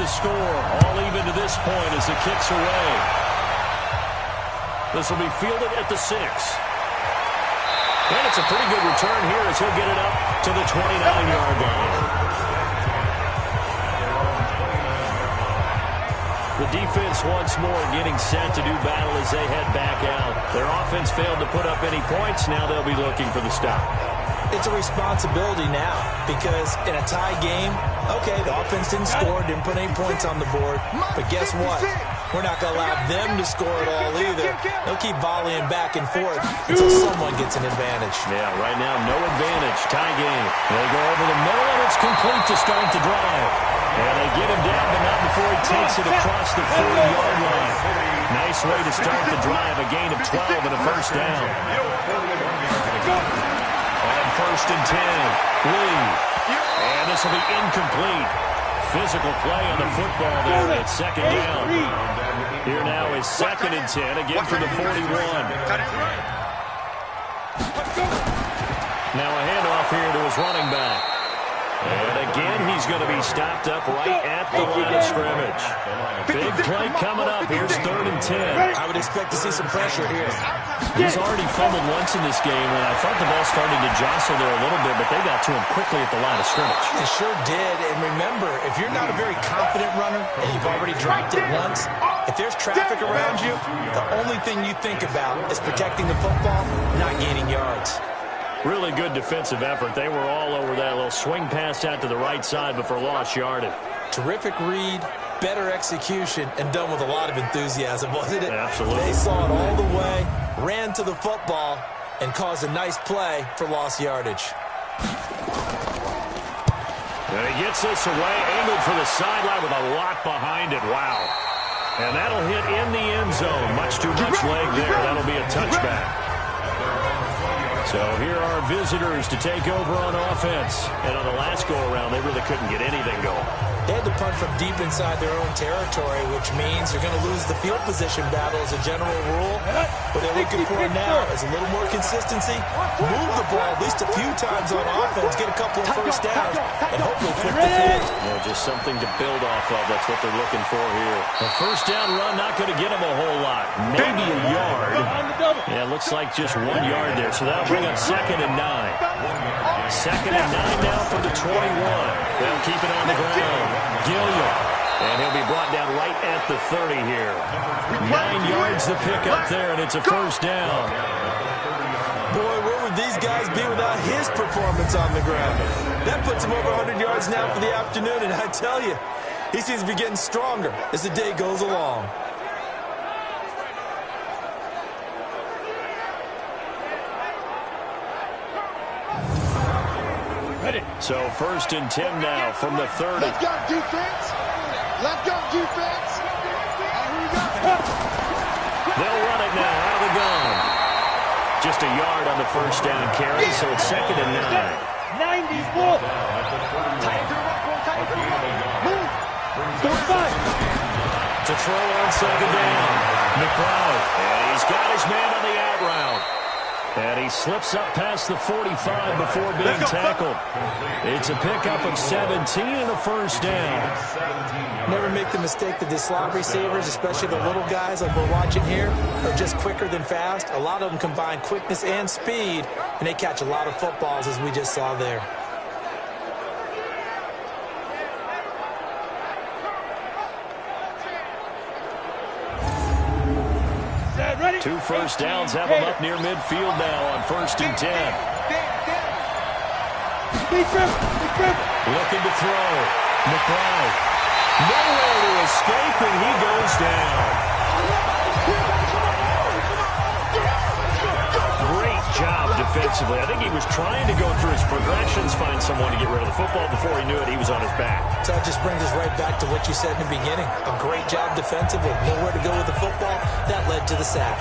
the score. All even to this point as the kick's away. This will be fielded at the 6. And it's a pretty good return here as he'll get it up to the 29-yard line. The defense once more getting set to do battle as they head back out. Their offense failed to put up any points. Now they'll be looking for the stop. It's a responsibility now because in a tie game, okay, the offense didn't score, didn't put any points on the board, but guess what? We're not going to allow them to score it all either. They'll keep volleying back and forth until someone gets an advantage. Yeah, right now, no advantage. Tie game. They go over the middle, and it's complete to start the drive. And they get him down, but not before he takes it across the 40-yard line. Nice way to start the drive. A gain of 12 and a first down. On first and 10, Lee. And this will be incomplete. Physical play on the football there at second down. Here now is second and 10, again for the 41. Now a handoff here to his running back. And again, he's going to be stopped up right at the line of scrimmage. Big play coming up. Here's third and 10. I would expect to see some pressure here. He's already fumbled once in this game, and I thought the ball started to jostle there a little bit, but they got to him quickly at the line of scrimmage. They sure did. And remember, if you're not a very confident runner and you've already dropped it once, if there's traffic around you, the only thing you think about is protecting the football, not gaining yards. Really good defensive effort. They were all over that little swing pass out to the right side, but for lost yardage. Terrific read, better execution and done with a lot of enthusiasm, wasn't it? Absolutely. They saw it all the way, ran to the football, and caused a nice play for lost yardage. And he gets this away, angled for the sideline with a lot behind it. Wow. And that'll hit in the end zone. Much too much leg there. That'll be a touchback. So here are visitors to take over on offense. And on the last go-around, they really couldn't get anything going. They had to punt from deep inside their own territory, which means you're going to lose the field position battle as a general rule. What they're looking for now is a little more consistency, move the ball at least a few times on offense, get a couple of first downs, and hopefully flip the field. Yeah, just something to build off of. That's what they're looking for here. A first down run, not going to get them a whole lot. Maybe a yard. Yeah, looks like just 1 yard there. So that'll bring up 2nd and 9. 2nd and 9 now from the 21. They'll keep it on the ground. Gilliam. And he'll be brought down right at the 30 here. 9 yards to pick up there, and it's a first down. Boy, where would these guys be without his performance on the ground? That puts him over 100 yards now for the afternoon, and I tell you, he seems to be getting stronger as the day goes along. So 1st and 10 now from the 30. Let's go defense. Let's go defense. And here we go. They'll run it now out of the gun. Just a yard on the first down carry, so it's 2nd and 9. 90 ball. Tight to the right, boy. Tight to the right. Move. Don't fight. To throw on 2nd down. McBride. And he's got his man on the out route. And he slips up past the 45 before being tackled. It's a pickup of 17 and a first down. Never make the mistake that the slot receivers, especially the little guys like we're watching here, are just quicker than fast. A lot of them combine quickness and speed, and they catch a lot of footballs, as we just saw there. Ready? 2 first downs have them up near midfield now on 1st and 10. Looking to throw. McBride. Nowhere to escape, and he goes down. Great job defensively. I think he was trying to go through his progressions, find someone to get rid of the football. Before he knew it, he was on his back. So that just brings us right back to what you said in the beginning. A great job defensively. Nowhere to go with the football. That led to the sack.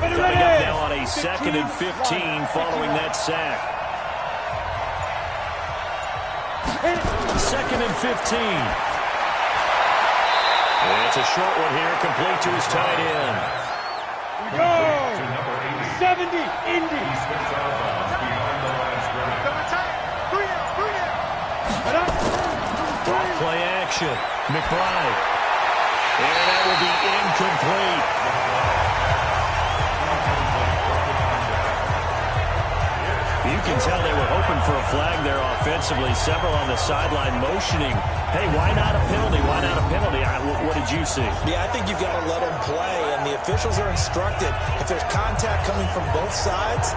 Coming up now on a 2nd and 15 following that sack. 2nd and 15. And it's a short one here, complete to his tight end. Go! 70, Indy. Play action. McBride. And that will be incomplete. You can tell they were hoping for a flag there offensively. Several on the sideline motioning. Hey, why not a penalty? Why not a penalty? What did you see? Yeah, I think you've got to let them play, and the officials are instructed. If there's contact coming from both sides,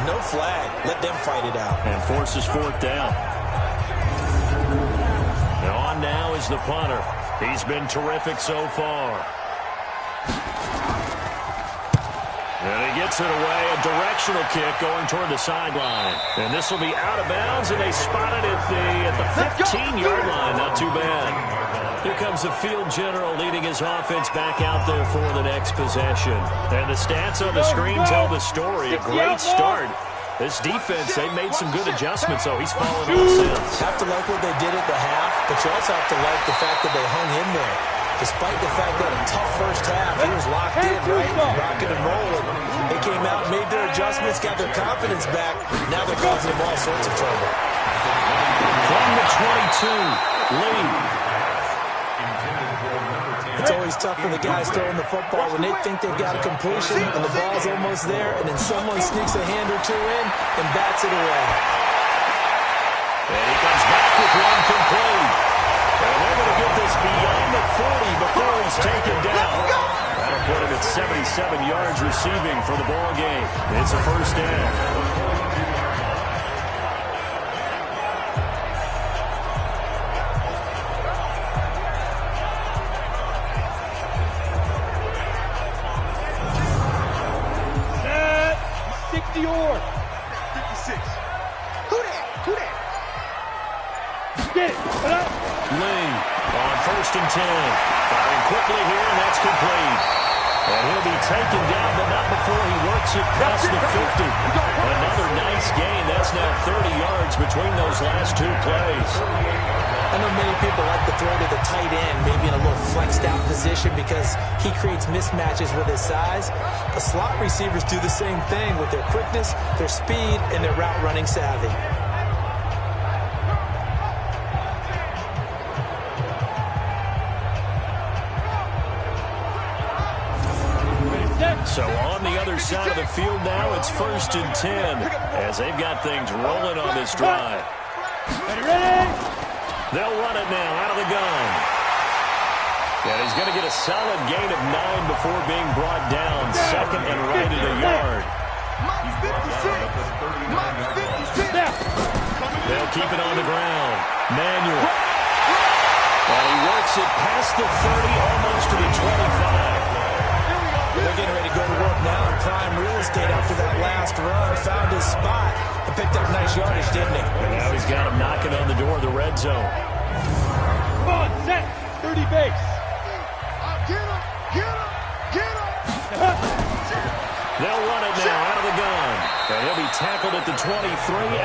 no flag. Let them fight it out. And forces 4th down. And on now is the punter. He's been terrific so far. And he gets it away, a directional kick going toward the sideline. And this will be out of bounds, and they spotted it at the 15-yard line. Not too bad. Here comes the field general leading his offense back out there for the next possession. And the stats on the screen tell the story. A great start. This defense, they made some good adjustments, so he's fallen off since. Have to like what they did at the half, but you also have to like the fact that they hung in there. Despite the fact that a tough first half, he was locked in, right? Rocking and rolling. They came out, made their adjustments, got their confidence back. Now they're causing them all sorts of trouble. From the 22, Lee. It's always tough for the guys throwing the football when they think they've got a completion and the ball's almost there, and then someone sneaks a hand or two in and bats it away. And he comes back with one complete. And they're going to get this beyond the 40 before he's taken down. That'll put him at 77 yards receiving for the ball game. It's a first down. first and 10. Firing quickly here, and that's complete. And he'll be taken down, but not before he works it past the 50. Another nice gain. That's now 30 yards between those last two plays. I know many people like to throw to the tight end, maybe in a little flexed out position because he creates mismatches with his size. The slot receivers do the same thing with their quickness, their speed, and their route running savvy. So on the other side of the field now, it's first and 10 as they've got things rolling on this drive. Ready? They'll run it now out of the gun. And he's going to get a solid gain of 9 before being brought down. Second and right at a yard. They'll keep it on the ground. Manuel. And he works it past the 30, almost to the 25. They're getting ready to go to work now in prime real estate after that last run. Found his spot and picked up nice yardage, didn't he? And now he's got him knocking on the door of the red zone. Come on, set. 30 base. Get him. Get him. They'll run it now out of the gun. And he'll be tackled at the 23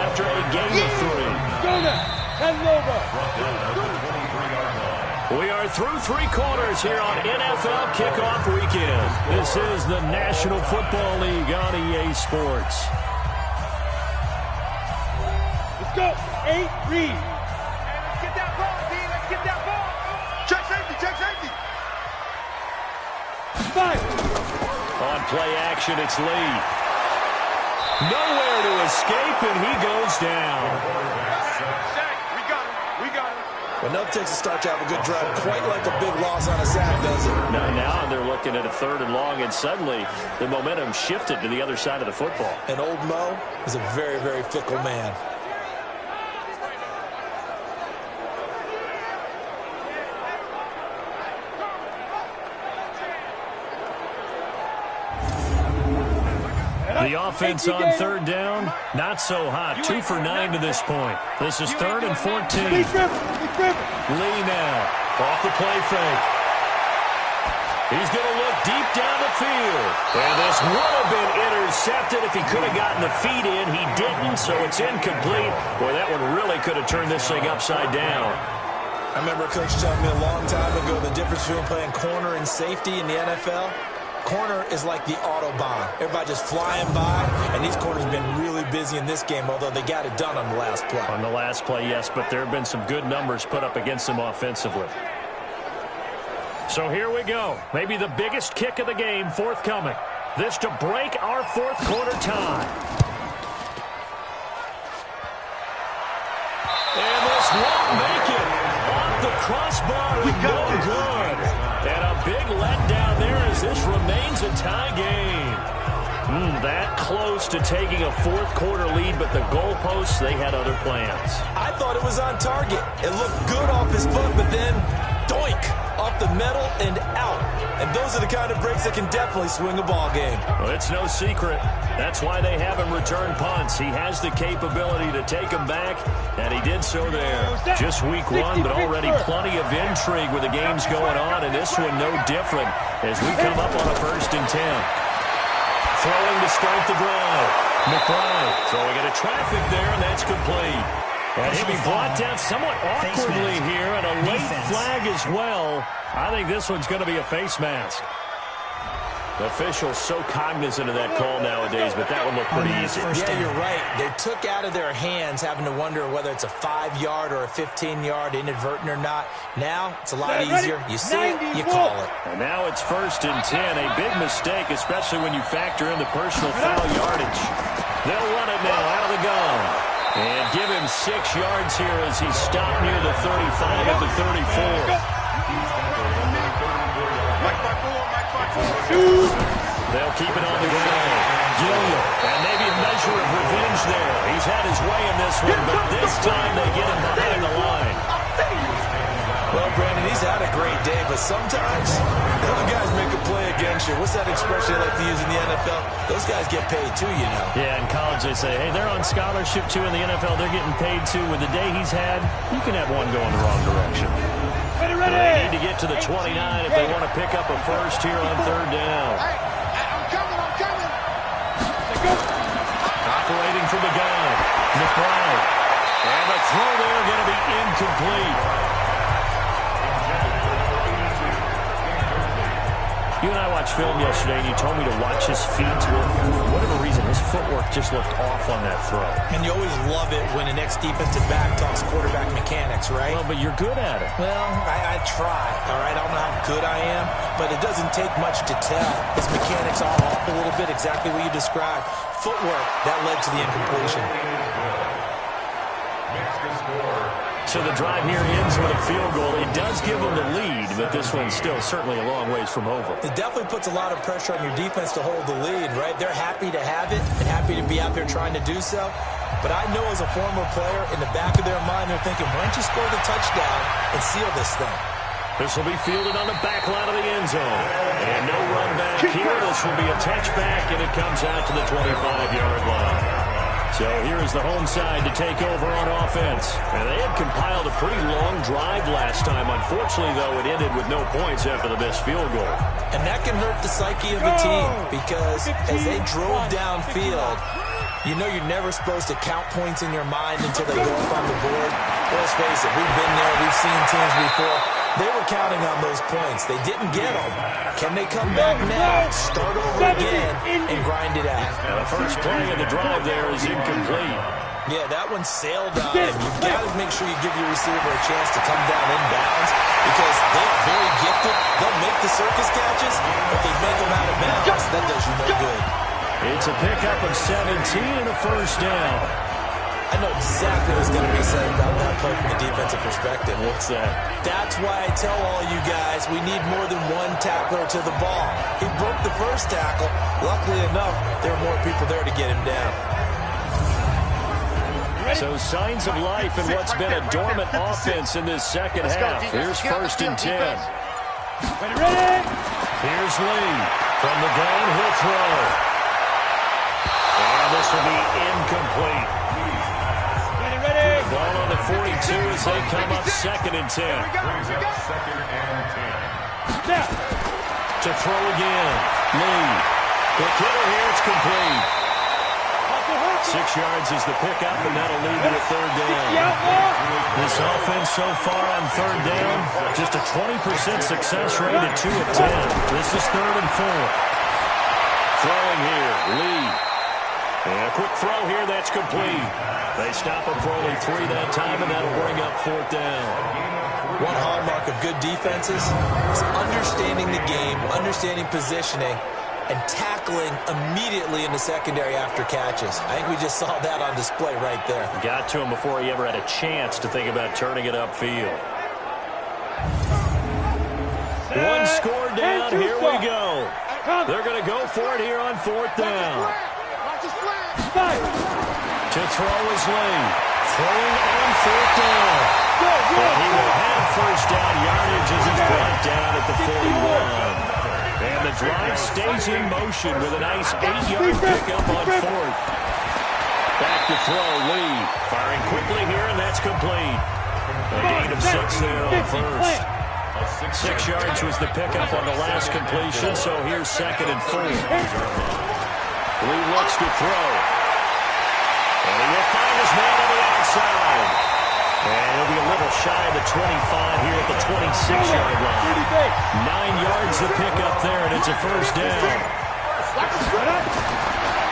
after a gain of 3. Go now. And Lobo. We are through 3 quarters here on NFL Kickoff Weekend. This is the National Football League on EA Sports. Let's go. 8, read. Let's get that ball, D. Let's get that ball. Check safety. 5. On play action, it's Lee. Nowhere to escape, and he goes down. Enough takes a start to have a good drive, quite like a big loss on a sack, does it? Now they're looking at a 3rd and long, and suddenly the momentum shifted to the other side of the football. And old Mo is a very, very fickle man. The offense on 3rd down, not so hot. 2 for 9 to this point. This is 3rd and 14. Lee now, off the play fake. He's going to look deep down the field. And this would have been intercepted if he could have gotten the feet in. He didn't, so it's incomplete. Boy, that one really could have turned this thing upside down. I remember a coach telling me a long time ago the difference between playing corner and safety in the NFL. Corner is like the Autobahn. Everybody just flying by, and these corners have been really busy in this game, although they got it done on the last play. On the last play, yes, but there have been some good numbers put up against them offensively. So here we go. Maybe the biggest kick of the game forthcoming. This to break our 4th quarter tie. And this won't make it. Off the crossbar, no good. And a big letdown there as this remains a tie game. That close to taking a 4th quarter lead, but the goalposts, they had other plans. I thought it was on target. It looked good off his foot, but then doink, off the metal and out. And those are the kind of breaks that can definitely swing a ball game. Well, it's no secret. That's why they have him return punts. He has the capability to take them back, and he did so there. Just week 1, but already plenty of intrigue with the games going on, and this one no different as we come up on a 1st and 10. Throwing to start the drive. McBride throwing into traffic there, and that's complete. And he'll be brought down somewhat awkwardly here, and a late flag as well. I think this one's going to be a face mask. The officials so cognizant of that call nowadays, but that would look pretty easy. Yeah, you're right. They took out of their hands having to wonder whether it's a 5-yard or a 15-yard, inadvertent or not. Now, it's a lot easier. You see it, you call it. And now it's 1st and 10. A big mistake, especially when you factor in the personal foul yardage. They'll run it now out of the gun. And give him 6 yards here as he's stopped near the 35 at the 34. They'll keep it on the ground. Gilliam, and maybe a measure of revenge there. He's had his way in this one, but this time they get him behind the line. Well, Brandon, he's had a great day, but sometimes the other guys make a play against you. What's that expression they like to use in the NFL? Those guys get paid too, you know. Yeah, in college they say, hey, they're on scholarship too. In the NFL, they're getting paid too. With the day he's had, you can have one going the wrong direction. They need to get to the 29 if they want to pick up a first here on third down. I'm coming. Operating from the gun, McBride. And the throw there going to be incomplete. You and I watched film yesterday, and you told me to watch his feet. For whatever reason, his footwork just looked off on that throw. And you always love it when an ex-defensive back talks quarterback mechanics, right? Well, but you're good at it. Well, I try, all right? I don't know how good I am, but it doesn't take much to tell. His mechanics are off a little bit, exactly what you described. Footwork, that led to the incompletion. So the drive here ends with a field goal. It does give them the lead, but this one's still certainly a long ways from over. It definitely puts a lot of pressure on your defense to hold the lead, right? They're happy to have it and happy to be out there trying to do so. But I know as a former player, in the back of their mind, they're thinking, why don't you score the touchdown and seal this thing? This will be fielded on the back line of the end zone. And no run back here. This will be a touchback, and it comes out to the 25-yard line. So here is the home side to take over on offense. And they had compiled a pretty long drive last time. Unfortunately, though, it ended with no points after the missed field goal. And that can hurt the psyche of the team because as they drove downfield, you know you're never supposed to count points in your mind until they go up on the board. Let's face it, we've been there. We've seen teams before. They were counting on those points. They didn't get them. Can they come back now, start over again, and grind it out? Now the first play of the drive there is incomplete. Yeah, that one sailed on him. You've got to make sure you give your receiver a chance to come down inbounds because they're very gifted. They'll make the circus catches, but they make them out of bounds. That does you no good. It's a pickup of 17 and a first down. I know exactly what's going to be said about that play from the defensive perspective. What's that? That's why I tell all you guys we need more than one tackler to the ball. He broke the first tackle. Luckily enough, there were more people there to get him down. So signs of life in what's been a dormant offense in this second half. Here's first and 10. Here's Lee. From the gun, he'll throw. And this will be incomplete. Ball on the 42 as they come up second and 10. Second and 10. To throw again. Lee. The killer here, it's complete. 6 yards is the pickup, and that'll lead to a third down. This offense so far on third down, just a 20% success rate at 2 of 10. This is third and 4. Throwing here, Lee. And a quick throw here, that's complete. They stop him for only 3 that time, and that'll bring up fourth down. One hallmark of good defenses is understanding the game, understanding positioning, and tackling immediately in the secondary after catches. I think we just saw that on display right there. Got to him before he ever had a chance to think about turning it upfield. One score down, here we go. They're going to go for it here on fourth down. To throw is Lee. Throwing on fourth down. And he will have first down yardage as he's brought down at the 41. And the drive stays in motion with a nice 8-yard pickup on fourth. Back to throw, Lee. Firing quickly here, and that's complete. A gain of 6 there on first. 6 yards was the pickup on the last completion, so here's second and 4. Lee looks to throw. And he will find his man on the outside. And he'll be a little shy of the 25 here at the 26-yard line. 9 yards to pick up there, and it's a first down.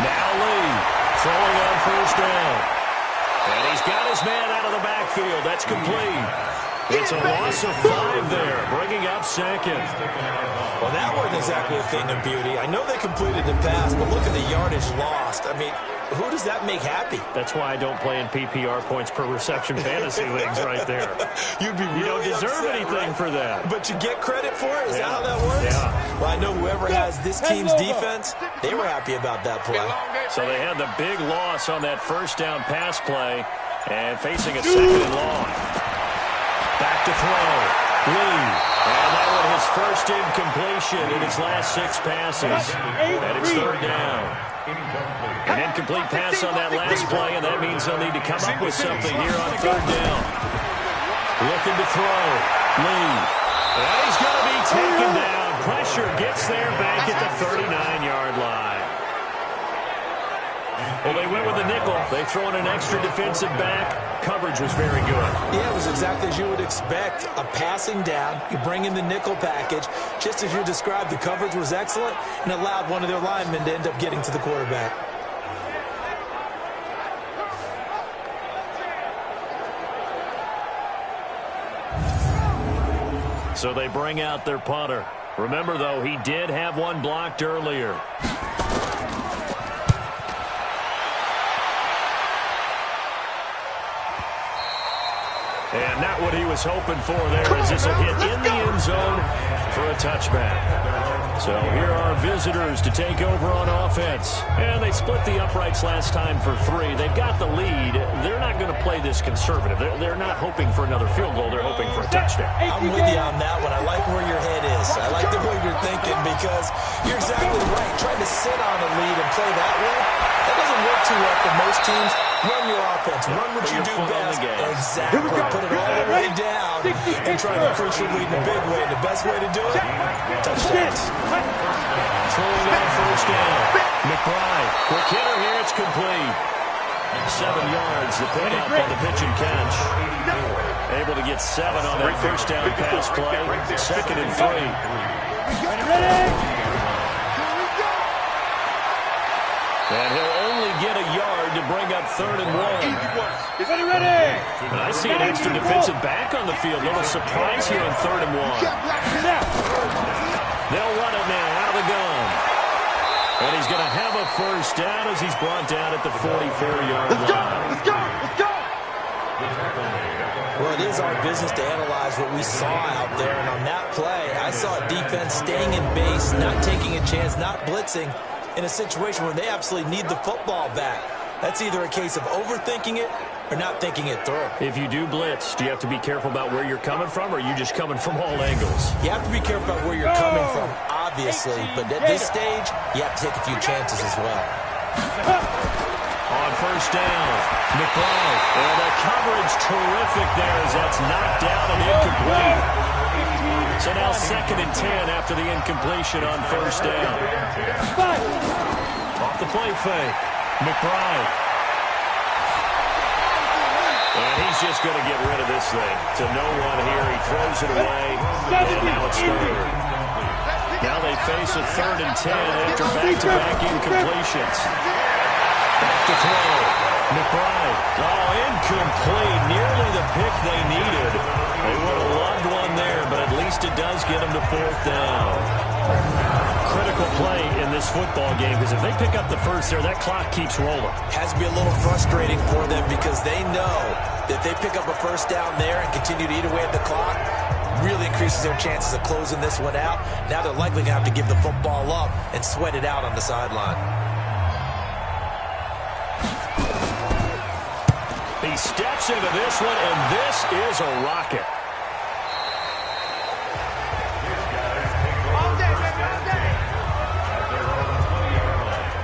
Now Lee throwing on first down. And he's got his man out of the backfield. That's complete. It's a loss of 5 there, bringing up second. Well, that wasn't exactly a thing of beauty. I know they completed the pass, but look at the yardage lost. I mean, who does that make happy? That's why I don't play in PPR points per reception fantasy leagues right there. You'd be really You don't deserve upset, anything right? for that. But you get credit for it? Is that how that works? Yeah. Well, I know whoever has this team's defense, they were happy about that play. So they had the big loss on that first down pass play and facing a second and long. Back to throw. Lee. And that one his first incompletion in his last 6 passes. And it's third down. An incomplete pass on that last play, and that means they'll need to come up with something here on third down. Looking to throw. Lee. And he's going to be taken down. Pressure gets there back at the 39-yard line. Well, they went with the nickel. They throw in an extra defensive back. Coverage was very good. Yeah, it was exactly as you would expect. A passing down. You bring in the nickel package. Just as you described, the coverage was excellent and allowed one of their linemen to end up getting to the quarterback. So they bring out their punter. Remember, though, he did have one blocked earlier. And not what he was hoping for there, as this will hit in the end zone for a touchback. So here are visitors to take over on offense. And they split the uprights last time for 3. They've got the lead. They're not going to play this conservative. They're not hoping for another field goal. They're hoping for a touchdown. I'm with you on that one. I like where your head is. I like the way you're thinking because you're exactly right. Trying to sit on a lead and play that way, that doesn't work too well for most teams. Run your offense. Run what you do best. Exactly. Put it all the way down and try to push your lead in a big way. The best way to do it, touchdowns. Throwing on first down. McBride. Quick hitter here. It's complete. 7 yards. The pickup on the pitch and catch. Able to get 7 on that first down pass play. 2nd and 3. And he'll only get a yard to bring up 3rd and 1. Everybody ready? I see an extra defensive back on the field. A little surprise here on 3rd and 1. They'll run it now out of the gun. And he's going to have a first down as he's brought down at the 44-yard line. Let's go! Let's go! Well, it is our business to analyze what we saw out there. And on that play, I saw a defense staying in base, not taking a chance, not blitzing, in a situation where they absolutely need the football back. That's either a case of overthinking it or not thinking it through. If you do blitz, do you have to be careful about where you're coming from, or are you just coming from all angles? You have to be careful about where you're coming from, obviously, but at this stage, you have to take a few chances as well. On first down, McBride. And the coverage terrific there as that's knocked down and incomplete. So now 2nd and 10 after the incompletion on first down. Off the play fake. McBride. And he's just going to get rid of this thing. To no one here. He throws it away. And now it's 3rd. Now they face a 3rd and 10 after back-to-back incompletions. Back to throw. McBride. Oh, incomplete. Nearly the pick they needed. They would have loved one there, but at least it does get them to 4th down. Critical play in this football game, because if they pick up the first there, that clock keeps rolling. Has to be a little frustrating for them because they know that they pick up a first down there and continue to eat away at the clock, really increases their chances of closing this one out. Now they're likely going to have to give the football up and sweat it out on the sideline. He steps into this one, and this is a rocket.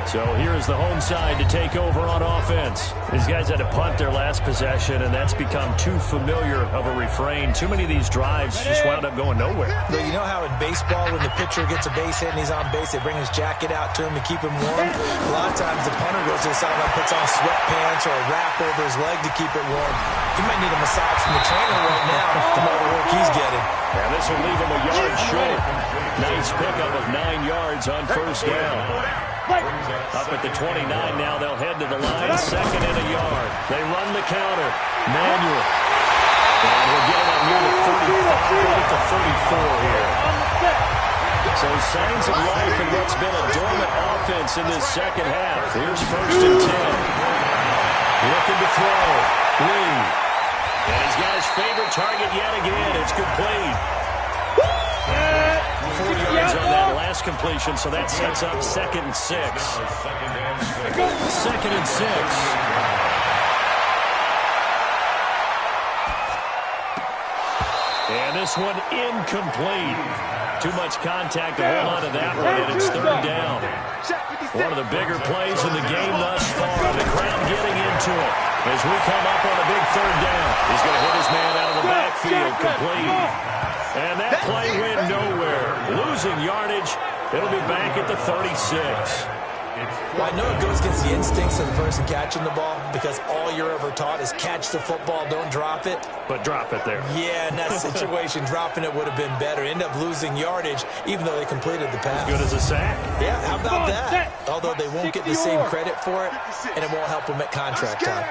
So here is the home side to take over on offense. These guys had to punt their last possession, and that's become too familiar of a refrain. Too many of these drives just wound up going nowhere. But you know how in baseball, when the pitcher gets a base hit and he's on base, they bring his jacket out to him to keep him warm? A lot of times the punter goes to the sideline, puts on sweatpants or a wrap over his leg to keep it warm. He might need a massage from the trainer right now from all the work he's getting. And this will leave him a yard short. Nice pickup of 9 yards on first down. Up at the 29 now, they'll head to the line, 2nd and a yard. They run the counter. Manuel. And we'll get it up near the 35 at the 34 here. So signs of life in what's been a dormant offense in this second half. Here's 1st and 10. Looking to throw. Lee. And he's got his favorite target yet again. It's complete. 4 yards on that last completion, so that sets up 2nd and 6. 2nd and 6. And this one incomplete. Too much contact to hold on to that one, and it's third down. One of the bigger plays in the game thus far. The crowd getting into it as we come up on a big third down. He's going to hit his man out of the backfield, complete. And that play went nowhere. Losing yardage. It'll be back at the 36. Well, I know it goes against the instincts of the person catching the ball because all you're ever taught is catch the football, don't drop it. But drop it there. Yeah, in that situation, dropping it would have been better. End up losing yardage, even though they completed the pass. Good as a sack. Yeah, how about that? Although they won't get the same credit for it, and it won't help them at contract time.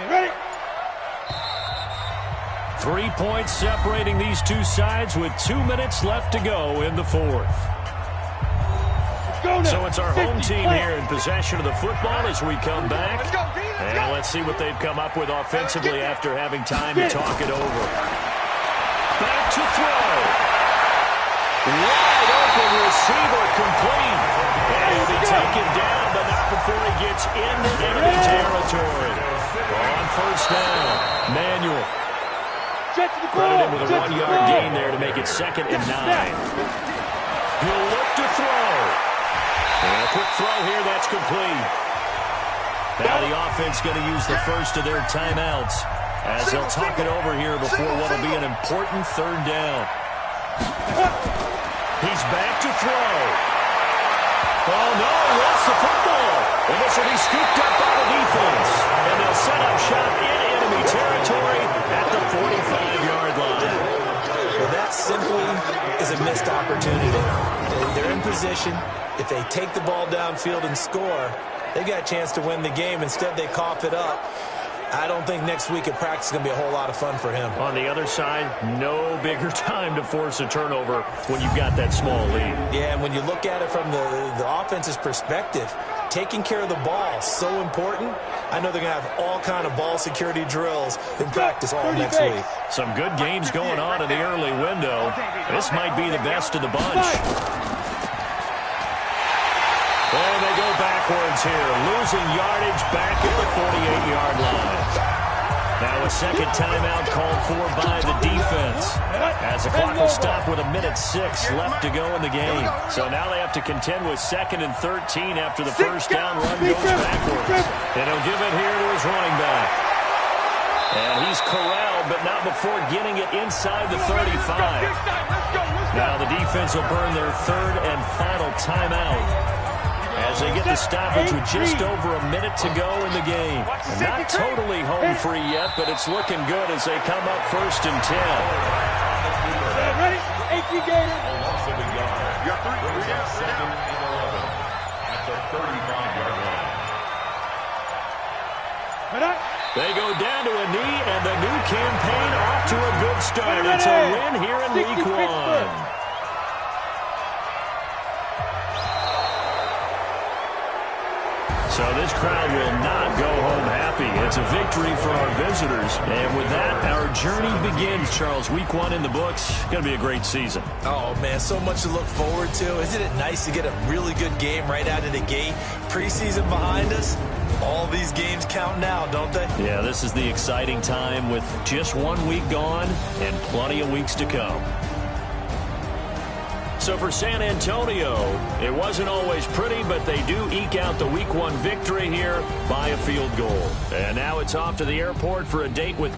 Ready? 3 points separating these two sides with 2 minutes left to go in the fourth. So it's our home team here in possession of the football as we come back. And let's see what they've come up with offensively after having time to talk it over. Back to throw. Wide open receiver complete. And he'll be taken down, but not before he gets into enemy territory. On first down, Manuel. Credit him with a 1-yard gain there to make it 2nd and 9. He'll look to throw. And a quick throw here, that's complete. Now the offense going to use the first of their timeouts as they'll talk it over here before what will be an important third down. He's back to throw. Oh, no, he lost the football. And this will be scooped up by the defense. And they'll set up shop in enemy territory at the 45-yard line. Well, that simply is a missed opportunity. They're in position. If they take the ball downfield and score, they got a chance to win the game. Instead, they cough it up. I don't think next week at practice is going to be a whole lot of fun for him. On the other side, no bigger time to force a turnover when you've got that small lead. Yeah, and when you look at it from the offense's perspective, taking care of the ball so important. I know they're going to have all kind of ball security drills in practice all next week. Some good games going on in the early window. This might be the best of the bunch. And they go backwards here, losing yardage back at the 48-yard line. Now a second timeout called for by the defense as the clock will stop with 1:06 left to go in the game. So now they have to contend with 2nd and 13 after the first down run goes backwards. And he'll give it here to his running back. And he's corralled, but not before getting it inside the 35. Now the defense will burn their 3rd and final timeout as they get the stoppage with just over 1 minute to go in the game. And not totally home free yet, but it's looking good as they come up 1st and 10. Ready? 18 Gators. Loss of a yard. You're 2nd and 11 at the 35-yard line. They go down to a knee, and the new campaign off to a good start. It's a win here in Week 1. So this crowd will not go home happy. It's a victory for our visitors. And with that, our journey begins, Charles. Week 1 in the books. Going to be a great season. Oh, man, so much to look forward to. Isn't it nice to get a really good game right out of the gate? Preseason behind us. All these games count now, don't they? Yeah, this is the exciting time with just 1 week gone and plenty of weeks to come. So for San Antonio, it wasn't always pretty, but they do eke out the Week 1 victory here by a field goal. And now it's off to the airport for a date with